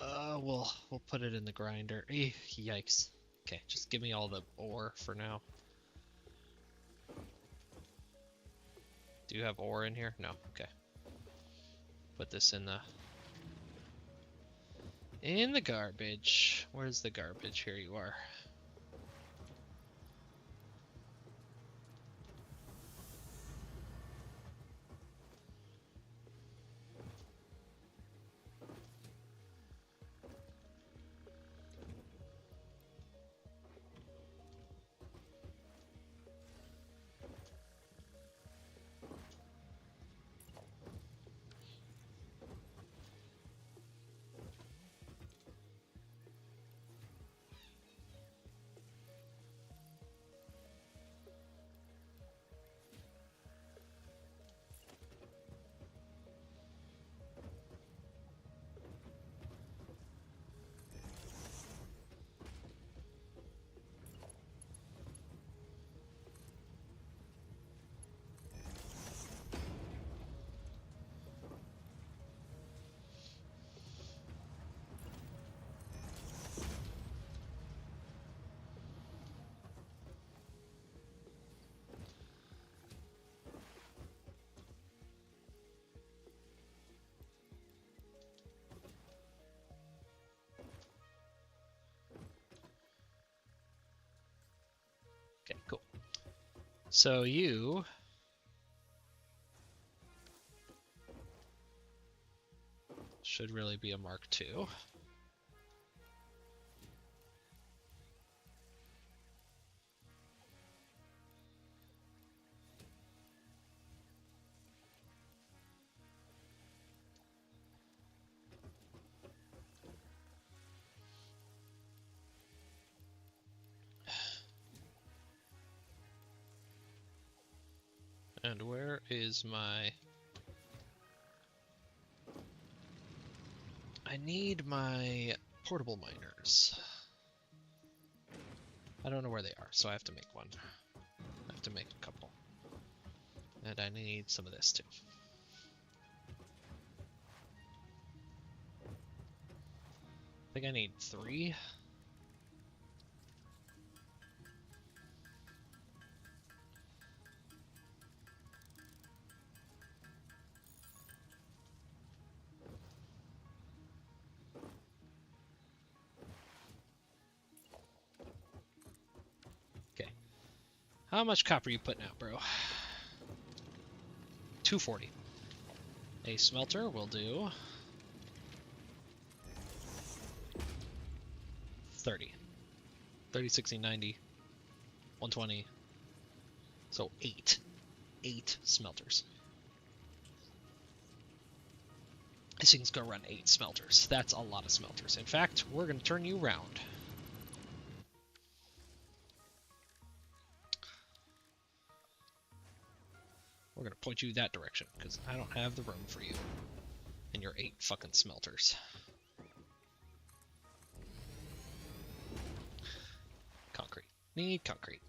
we'll put it in the grinder. Yikes. Okay, just give me all the ore for now. Do you have ore in here? No, okay. Put this in the garbage. Where's the garbage? Here you are. Okay, cool. So you... should really be a Mark II. And where is my... I need my portable miners. I don't know where they are, so I have to make one. I have to make a couple. And I need some of this too. I think I need 3. Okay. How much copper are you putting out, bro? 240. A smelter will do 30. 30, 60, 90, 120. So 8. 8 smelters. This thing's gonna run 8 smelters. That's a lot of smelters. In fact, we're gonna turn you around. We're gonna point you that direction, because I don't have the room for you and your 8 fucking smelters. Concrete. Need concrete.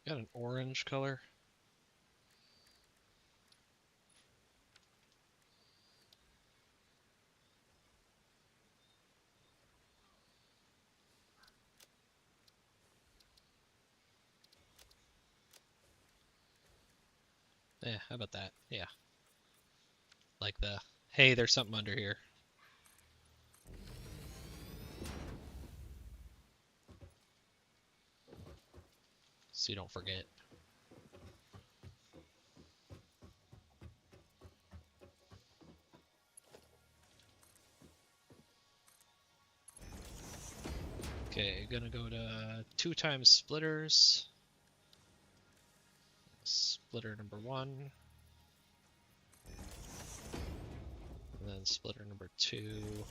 Got an orange color. Yeah, how about that? Yeah. Like the, hey, there's something under here. So you don't forget. Okay, gonna go to 2 times splitters. Splitter number 1. And then splitter number 2.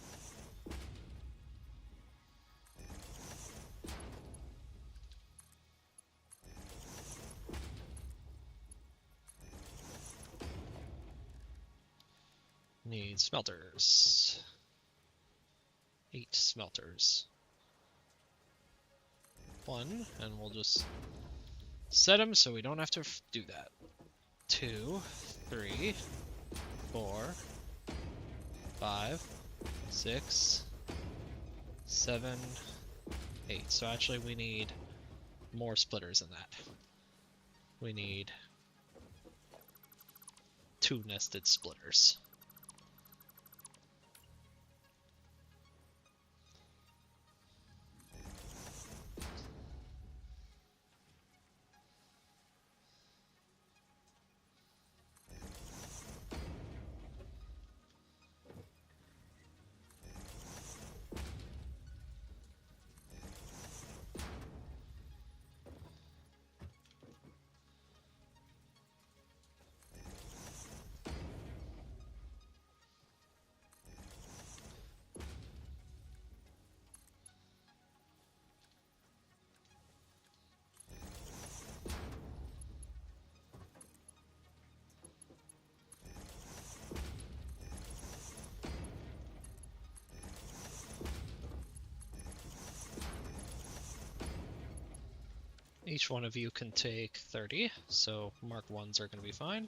Need smelters. 8 smelters. 1, and we'll just set them so we don't have to do that. 2, 3, 4, 5, 6, 7, 8. So actually we need more splitters than that. We need 2 nested splitters. Each one of you can take 30, so Mark 1s are going to be fine.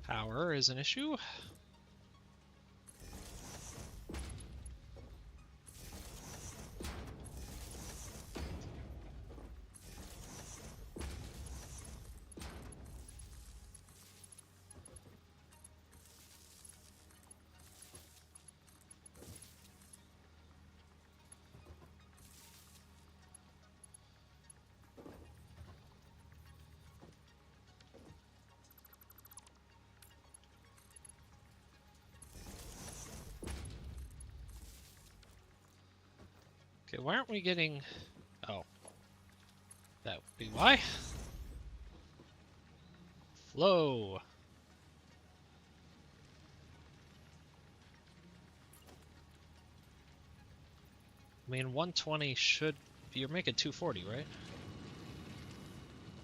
Power is an issue. Okay, why aren't we getting... Oh. That would be why. Flow. I mean, 120 should... You're making 240, right?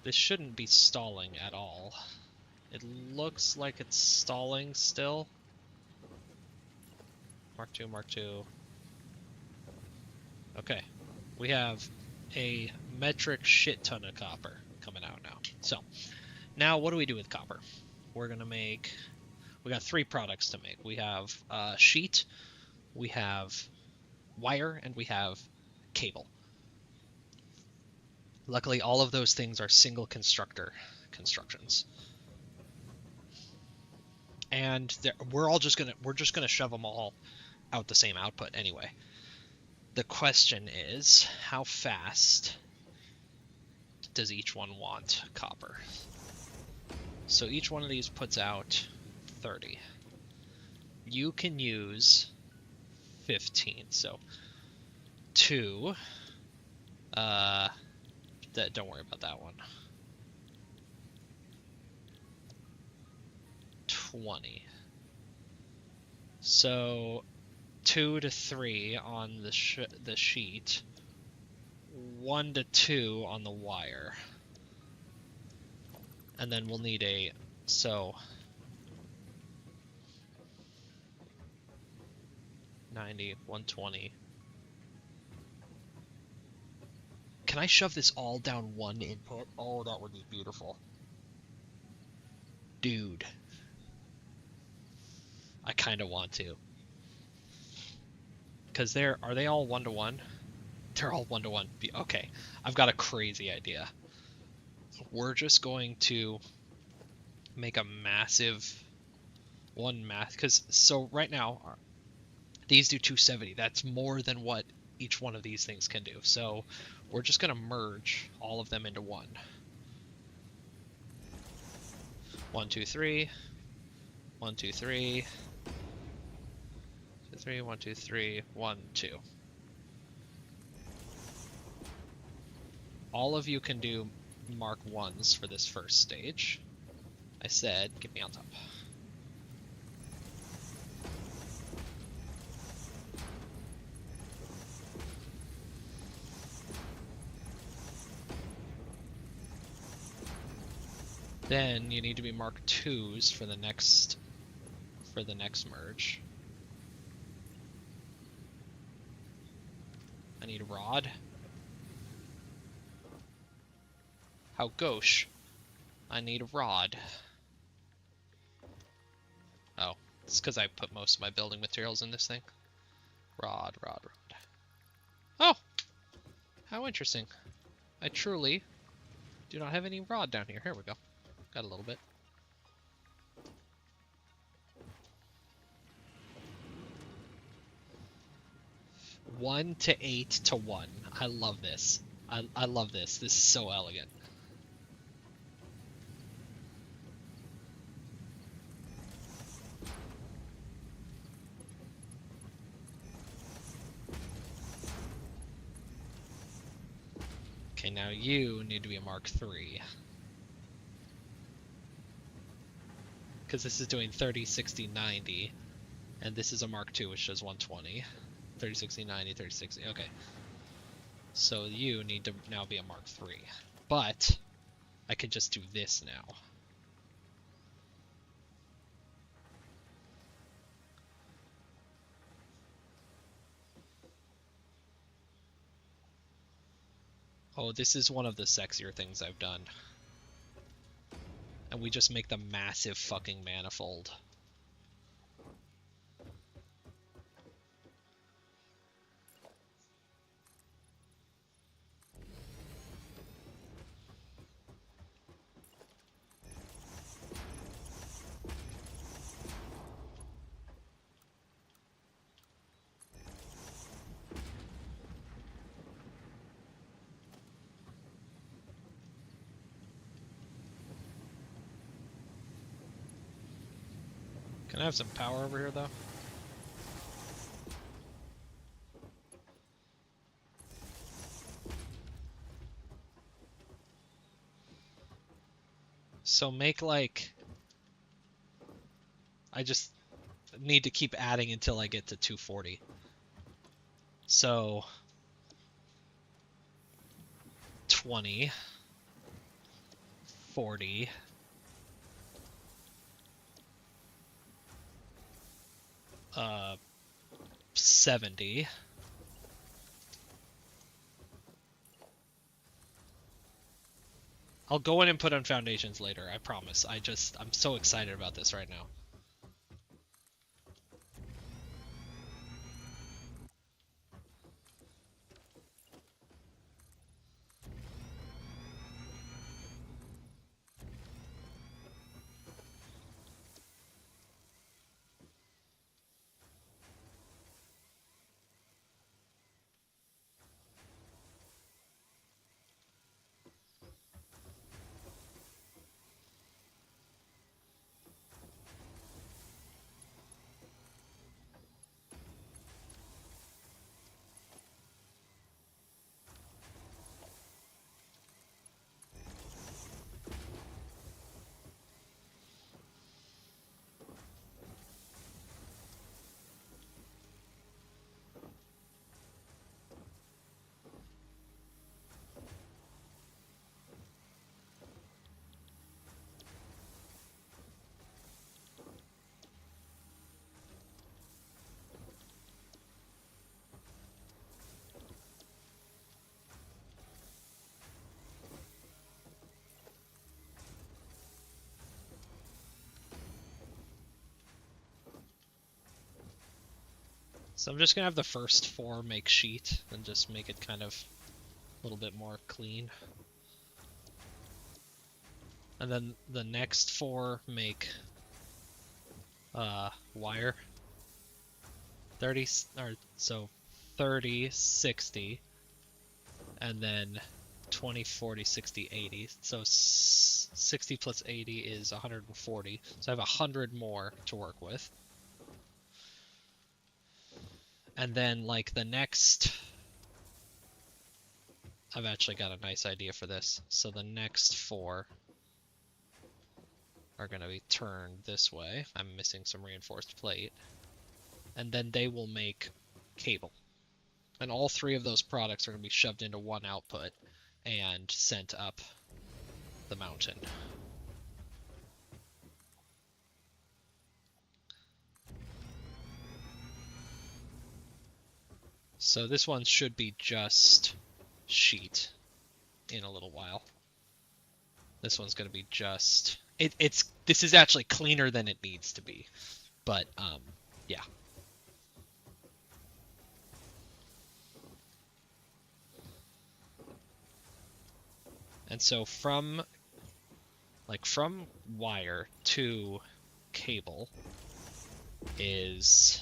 This shouldn't be stalling at all. It looks like it's stalling still. Mark 2, Mark 2. Okay. We have a metric shit ton of copper coming out now. So, now what do we do with copper? We're gonna make... We got 3 products to make. We have sheet, we have wire, and we have cable. Luckily, all of those things are single constructor constructions. And we're just gonna shove them all out the same output anyway. The question is, how fast does each one want copper? So each one of these puts out 30. You can use 15, so 2. Don't worry about that one. 20. So 2 to 3 on the sheet, 1 to 2 on the wire, and then we'll need a 90, 120. Can I shove this all down one input? Oh, that would be beautiful. Dude. I kind of want to. Because are they all 1-to-1? They're all 1-to-1. Okay, I've got a crazy idea. We're just going to make a massive because so right now these do 270. That's more than what each one of these things can do. So we're just going to merge all of them into one. 1, 2, 3. 1, 2, 3. 2, 3. 1, 2, 3. 1, 2. All of you can do Mark 1s for this first stage. I said, get me on top. Then you need to be Mark 2s for the next merge. I need a rod. How gauche. I need a rod. Oh, it's because I put most of my building materials in this thing. Rod. Oh! How interesting. I truly do not have any rod down here. Here we go. Got a little bit. One to 8 to 1. I love this. I love this. This is so elegant. Okay, now you need to be a Mark 3. Because this is doing 30, 60, 90. And this is a Mark 2, which does 120. 30, 60, 90, 30, 60. Okay. So you need to now be a Mark III. But I could just do this now. Oh, this is one of the sexier things I've done. And we just make the massive fucking manifold. Can I have some power over here, though? So make like... I just need to keep adding until I get to 240. So... 20... 40... 70... I'll go in and put on foundations later, I promise. I'm so excited about this right now. So I'm just gonna have the first 4 make sheet and just make it kind of a little bit more clean. And then the next 4 make wire. 30 or so 30, 60, and then 20, 40, 60, 80. So 60 plus 80 is 140. So I have 100 more to work with. And then like the next... I've actually got a nice idea for this. So the next 4 are going to be turned this way. I'm missing some reinforced plate. And then they will make cable. And all 3 of those products are going to be shoved into one output and sent up the mountain. So this one should be just sheet in a little while. This one's going to be just... This is actually cleaner than it needs to be. But, yeah. And so from wire to cable is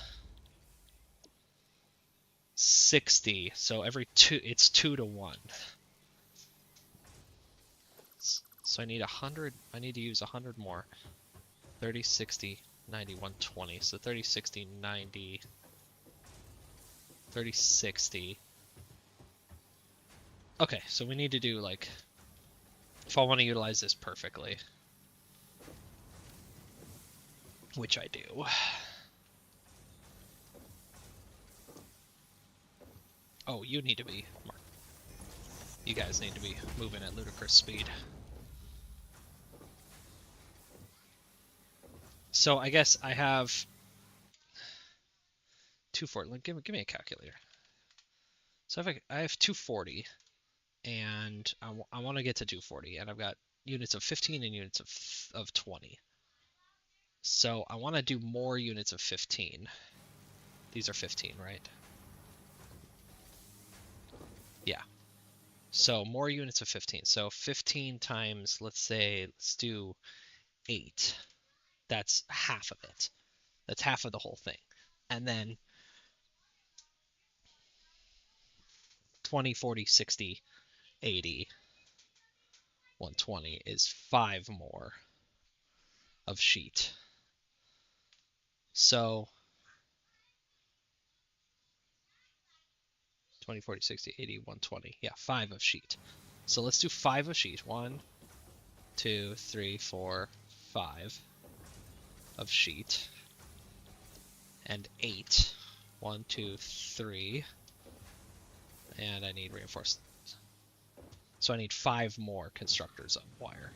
60, so every 2, it's 2 to 1. So I need 100, I need to use 100 more. 30, 60, 90, 120. So 30, 60, 90, 30, 60. Okay, so we need to do like, if I want to utilize this perfectly, which I do. Oh, you need to be marked. You guys need to be moving at ludicrous speed. So I guess I have 240. Give me a calculator. So I have 240, and I want to get to 240, and I've got units of 15 and units of 20. So I want to do more units of 15. These are 15, right? Yeah. So more units of 15. So 15 times, let's do 8. That's half of it. That's half of the whole thing. And then 20, 40, 60, 80, 120 is 5 more of sheet. So 20, 40, 60, 80, 120. Yeah, 5 of sheet. So let's do 5 of sheet. 1, 2, 3, 4, 5 of sheet. And 8. 1, 2, 3. And I need reinforced. So I need 5 more constructors of wire.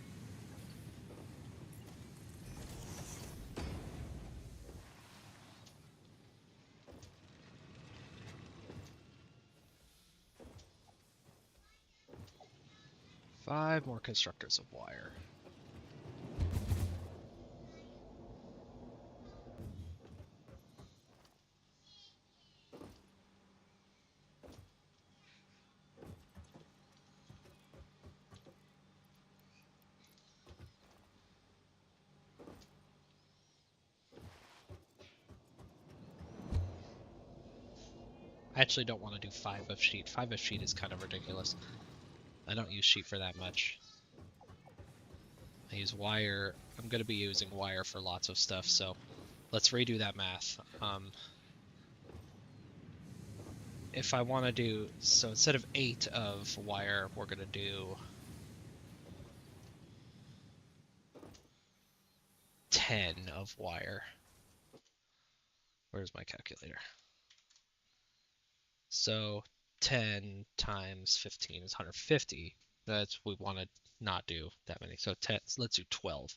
Five more constructors of wire. I actually don't want to do 5 of sheet. 5 of sheet is kind of ridiculous. I don't use sheet for that much. I use wire. I'm going to be using wire for lots of stuff, so let's redo that math. If I want to do, so instead of 8 of wire, we're going to do 10 of wire. Where's my calculator? So 10 times 15 is 150. That's, we want to not do that many. So 10, so let's do 12.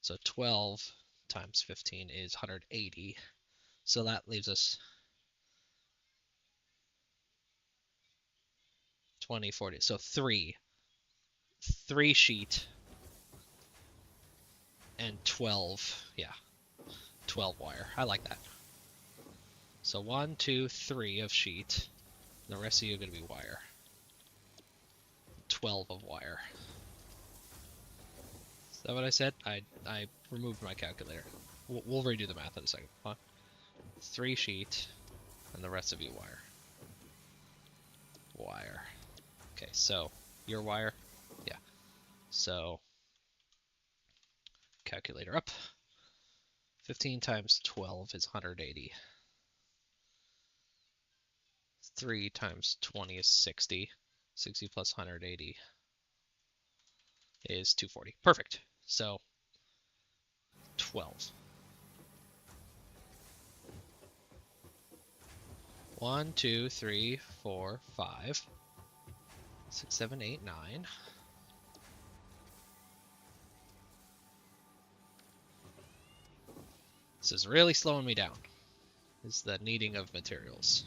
So 12 times 15 is 180. So that leaves us 20, 40. So 3 sheet and 12. Yeah, 12 wire. I like that. So 1, 2, 3 of sheet. The rest of you are going to be wire. 12 of wire. Is that what I said? I removed my calculator. We'll redo the math in a second. 3 sheet, and the rest of you wire. Wire. Okay, so your wire. Yeah. So calculator up. 15 times 12 is 180. 3 times 20 is 60. 60 plus 180 is 240. Perfect. So 12. 1, 2, 3, 4, 5, 6, 7, 8, 9. This is really slowing me down. Is the needing of materials.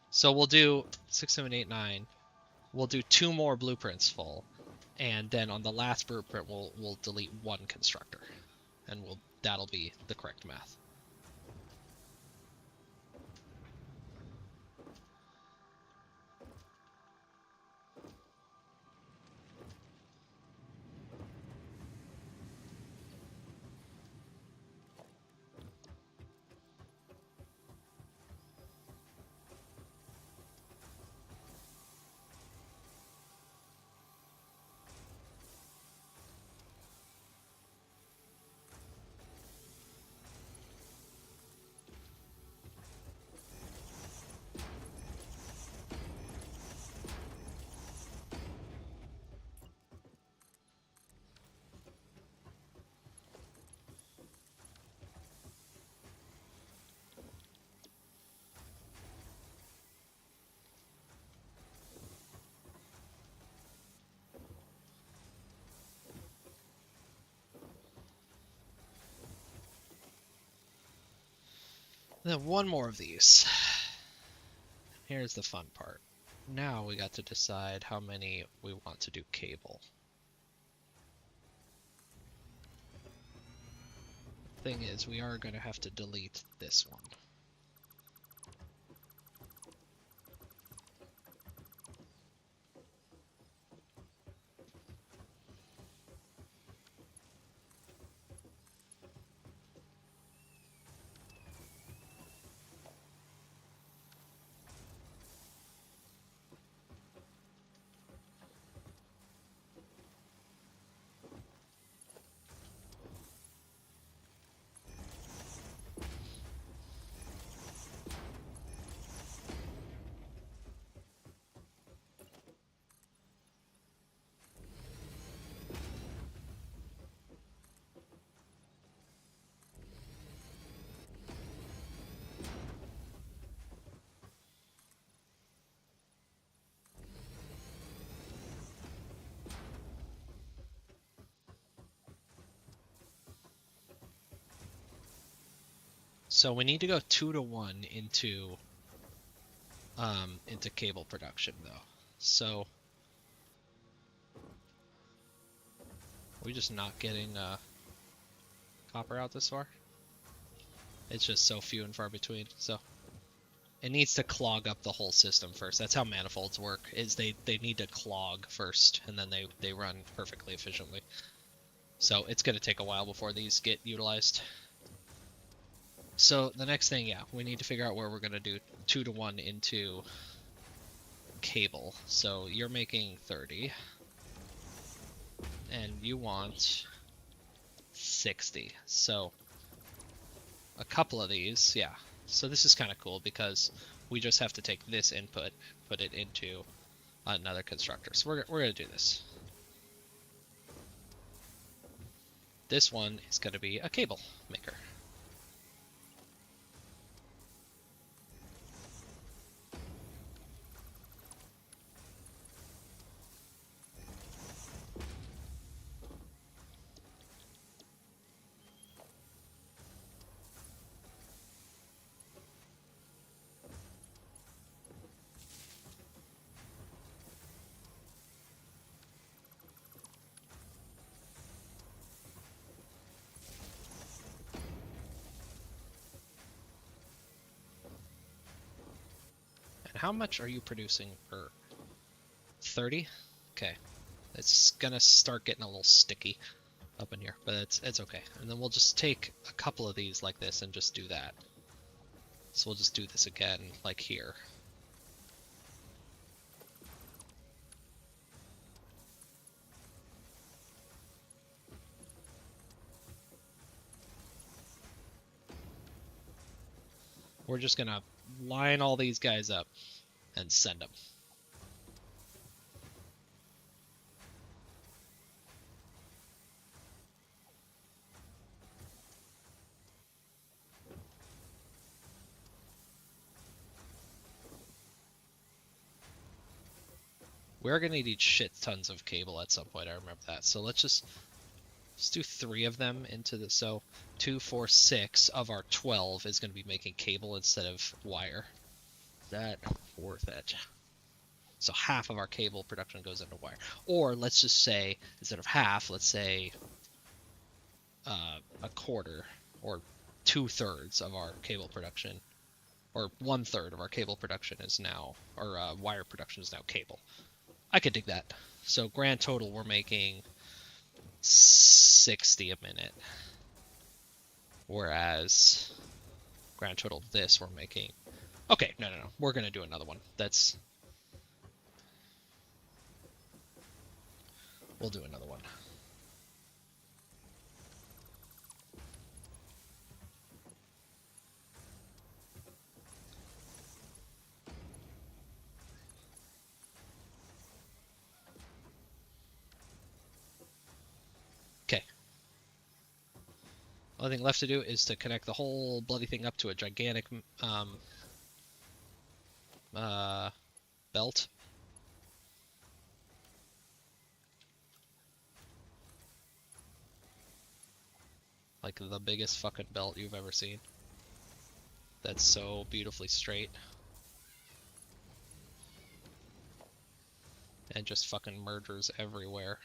So we'll do 6, 7, 8, 9. We'll do 2 more blueprints full, and then on the last blueprint we'll delete 1 constructor, and that'll be the correct math. Then one more of these. Here's the fun part. Now we got to decide how many we want to do cable. Thing is, we are going to have to delete this one. So we need to go 2-to-1 into cable production though. So are we just not getting copper out this far? It's just so few and far between. So it needs to clog up the whole system first. That's how manifolds work. Is they need to clog first, and then they run perfectly efficiently. So it's going to take a while before these get utilized. So the next thing, yeah, we need to figure out where we're going to do 2-to-1 into cable. So you're making 30, and you want 60. So a couple of these, yeah. So this is kind of cool because we just have to take this input, put it into another constructor. So we're going to do this. This one is going to be a cable maker. And how much are you producing per 30? Okay. It's gonna start getting a little sticky up in here, but it's okay. And then we'll just take a couple of these like this and just do that. So we'll just do this again, like here. We're just gonna line all these guys up and send them. We're gonna need shit tons of cable at some point, I remember that. So let's do 3 of them into the, so 2, 4, 6 of our 12 is gonna be making cable instead of wire. Is that worth it? So half of our cable production goes into wire. Or let's just say, instead of half, let's say a quarter or 2/3 of our cable production, or 1/3 of our cable production is now, or wire production is now cable. I could dig that. So grand total, we're making 60 a minute. Whereas grand total of this, we're making... Okay, no. We're going to do another one. We'll do another one. Okay. Only thing left to do is to connect the whole bloody thing up to a gigantic belt. Like the biggest fucking belt you've ever seen. that's so beautifully straight. And just fucking mergers everywhere.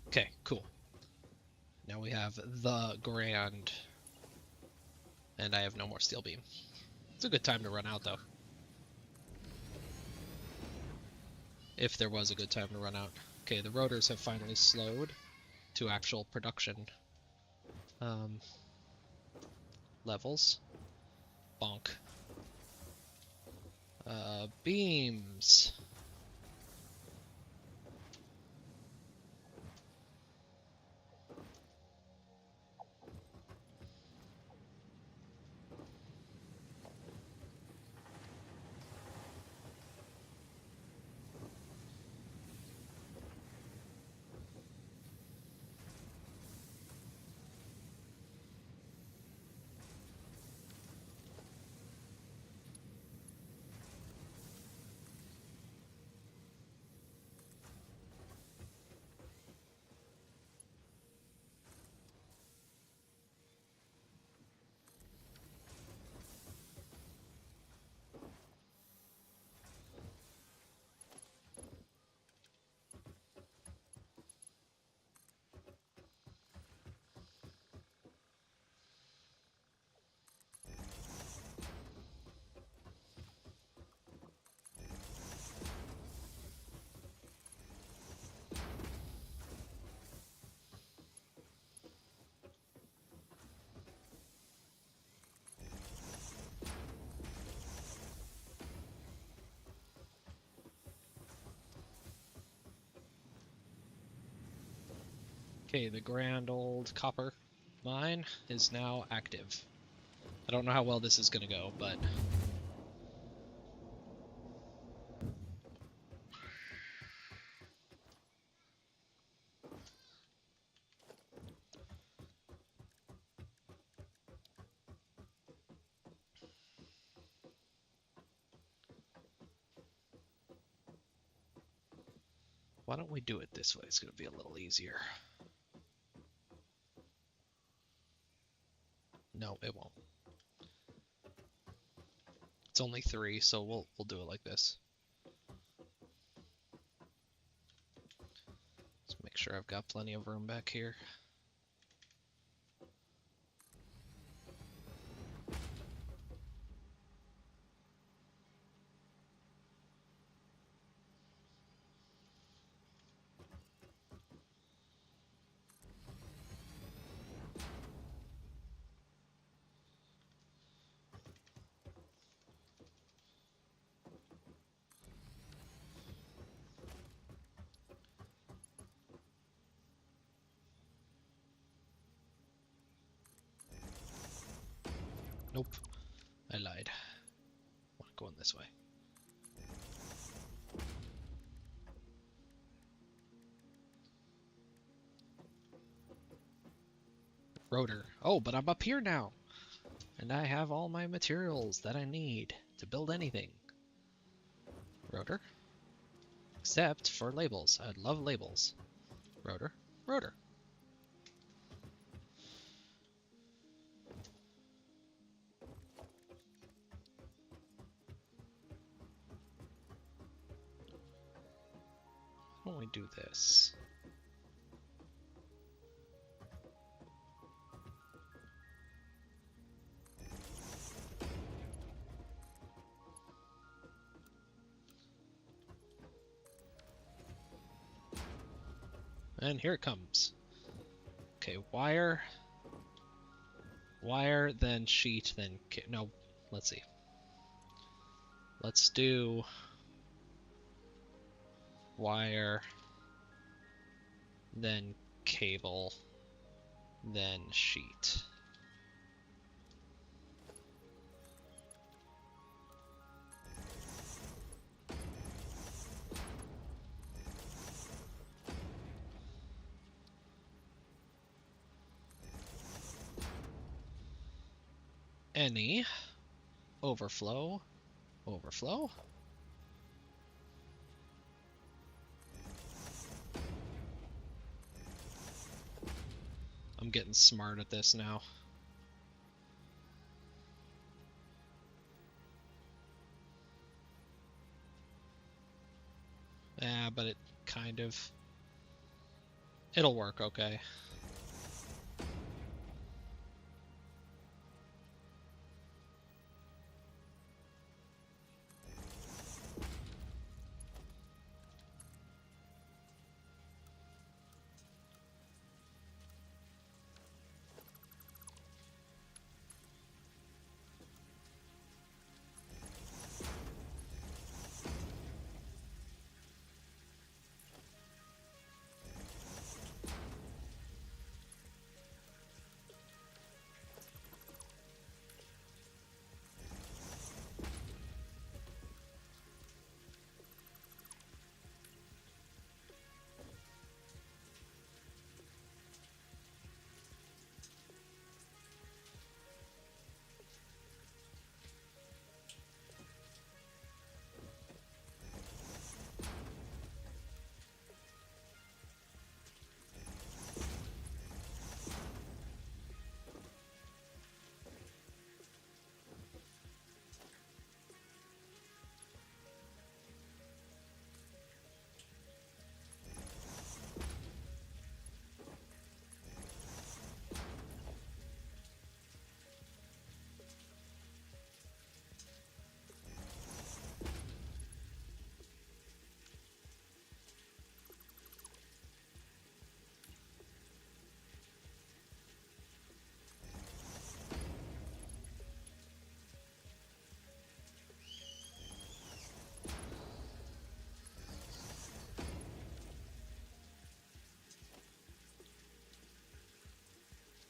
Okay, cool. Now we have the Grand. And I have no more steel beam. It's a good time to run out, though. If there was a good time to run out. Okay, the rotors have finally slowed to actual production levels. Bonk. Beams. Okay, the grand old copper mine is now active. I don't know how well this is going to go, but... Why don't we do it this way? It's going to be a little easier. No, it won't. It's only 3, so we'll do it like this. Let's make sure I've got plenty of room back here. Nope, I lied. I'm going this way. Rotor. Oh, but I'm up here now. And I have all my materials that I need to build anything. Rotor. Except for labels. I love labels. Rotor. Rotor. Why don't we do this? And here it comes. Okay, wire, then sheet, then no, let's see. Let's do wire, then cable, then sheet. Any overflow, overflow. I'm getting smart at this now. Yeah, but it kind of... It'll work okay.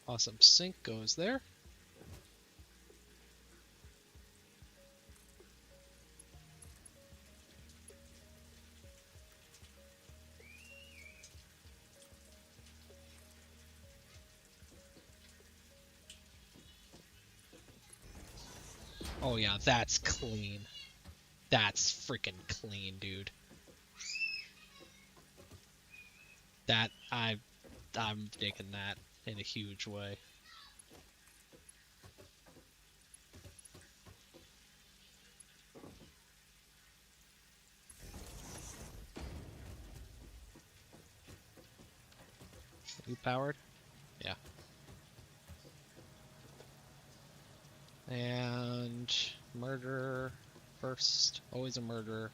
Awesome. Sync goes there. Oh yeah, that's clean. That's freaking clean, dude. That I'm digging that in a huge way. You powered? Yeah. And murder first. Always a murderer.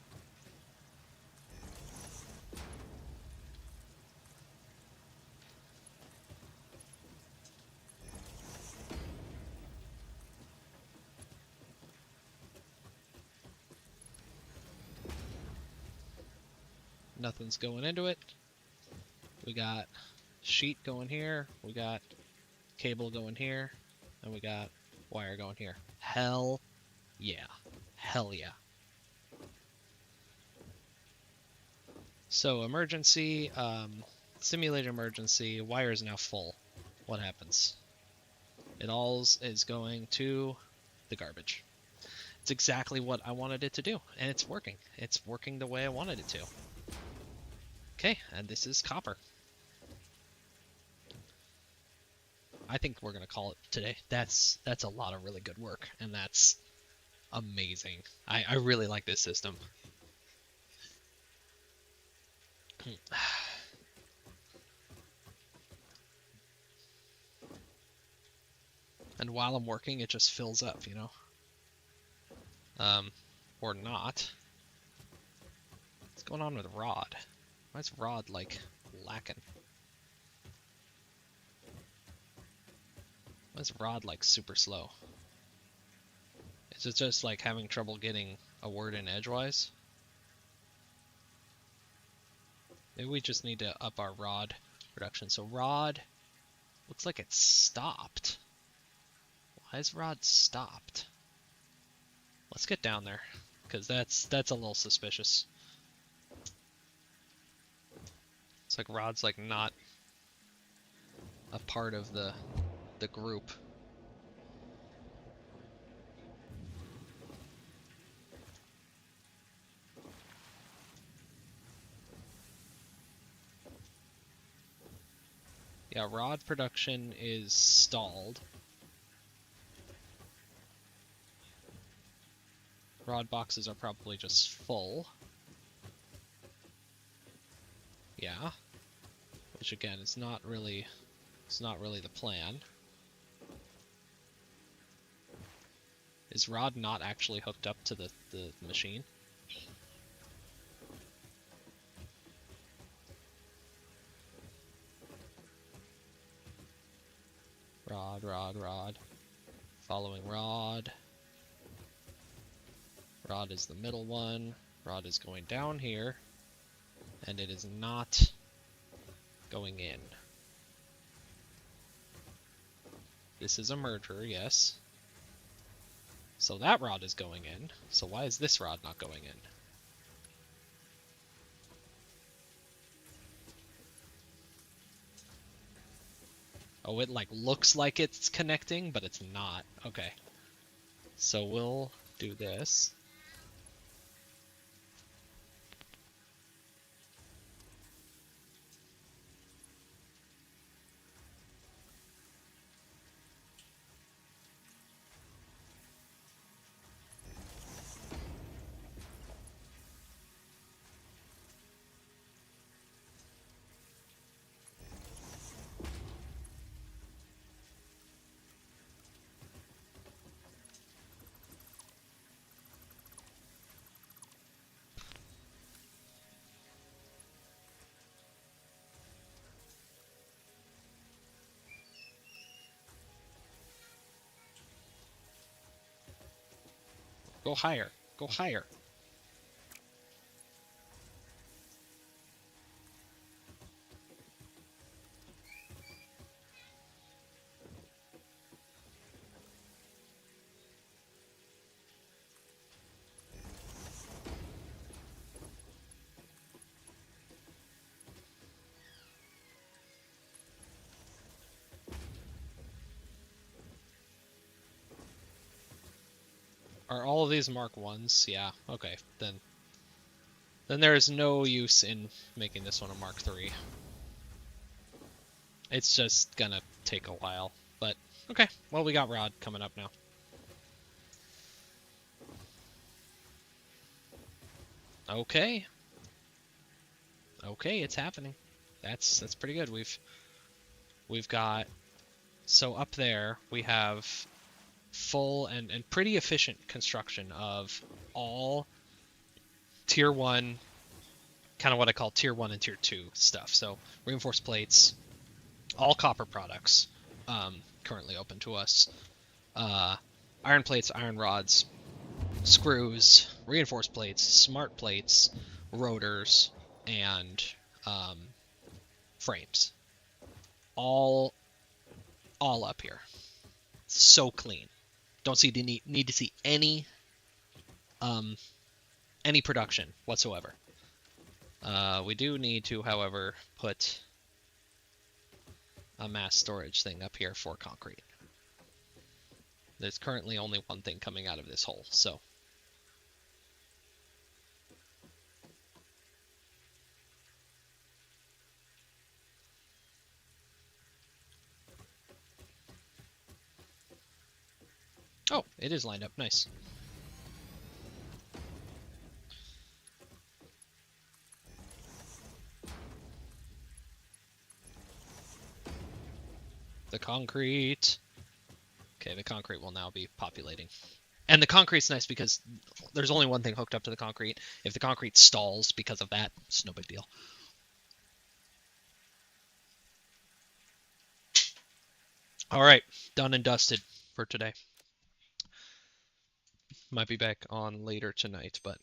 Nothing's going into it. We got sheet going here. We got cable going here. And we got wire going here. Hell yeah. Hell yeah. So emergency, simulated emergency, wire is now full. What happens? It all is going to the garbage. It's exactly what I wanted it to do, and it's working. It's working the way I wanted it to. Okay, and this is copper. I think we're gonna call it today. That's a lot of really good work, and that's amazing. I really like this system. And while I'm working, it just fills up, you know? Or not. What's going on with Rod? Why is Rod, like, lacking? Why is Rod, like, super slow? Is it just like having trouble getting a word in edgewise? Maybe we just need to up our rod production. So rod looks like it's stopped. Why is rod stopped? Let's get down there, because that's a little suspicious. It's like rod's like not a part of the group. Yeah, rod production is stalled. Rod boxes are probably just full. Yeah. Which again is not really the plan. Is rod not actually hooked up to the machine? Rod. Following rod. Rod is the middle one. Rod is going down here. And it is not going in. This is a merger, yes. So that rod is going in. So why is this rod not going in? Oh, it like looks like it's connecting, but it's not. Okay. So we'll do this. Go higher. Go higher. Are all of these Mark 1s? Yeah, okay. Then there is no use in making this one a Mark 3. It's just gonna take a while. But, okay. Well, we got Rod coming up now. Okay. Okay, it's happening. That's pretty good. We've got... So up there, we have full and pretty efficient construction of all tier 1, kind of what I call tier 1 and tier 2 stuff. So reinforced plates, all copper products currently open to us. Iron plates, iron rods, screws, reinforced plates, smart plates, rotors, and frames. All up here. So clean. Don't see the need to see any production whatsoever. We do need to, however, put a mass storage thing up here for concrete. There's currently only one thing coming out of this hole, so. Oh, it is lined up. Nice. The concrete. Okay, the concrete will now be populating. And the concrete's nice because there's only one thing hooked up to the concrete. If the concrete stalls because of that, it's no big deal. All right, done and dusted for today. Might be back on later tonight, but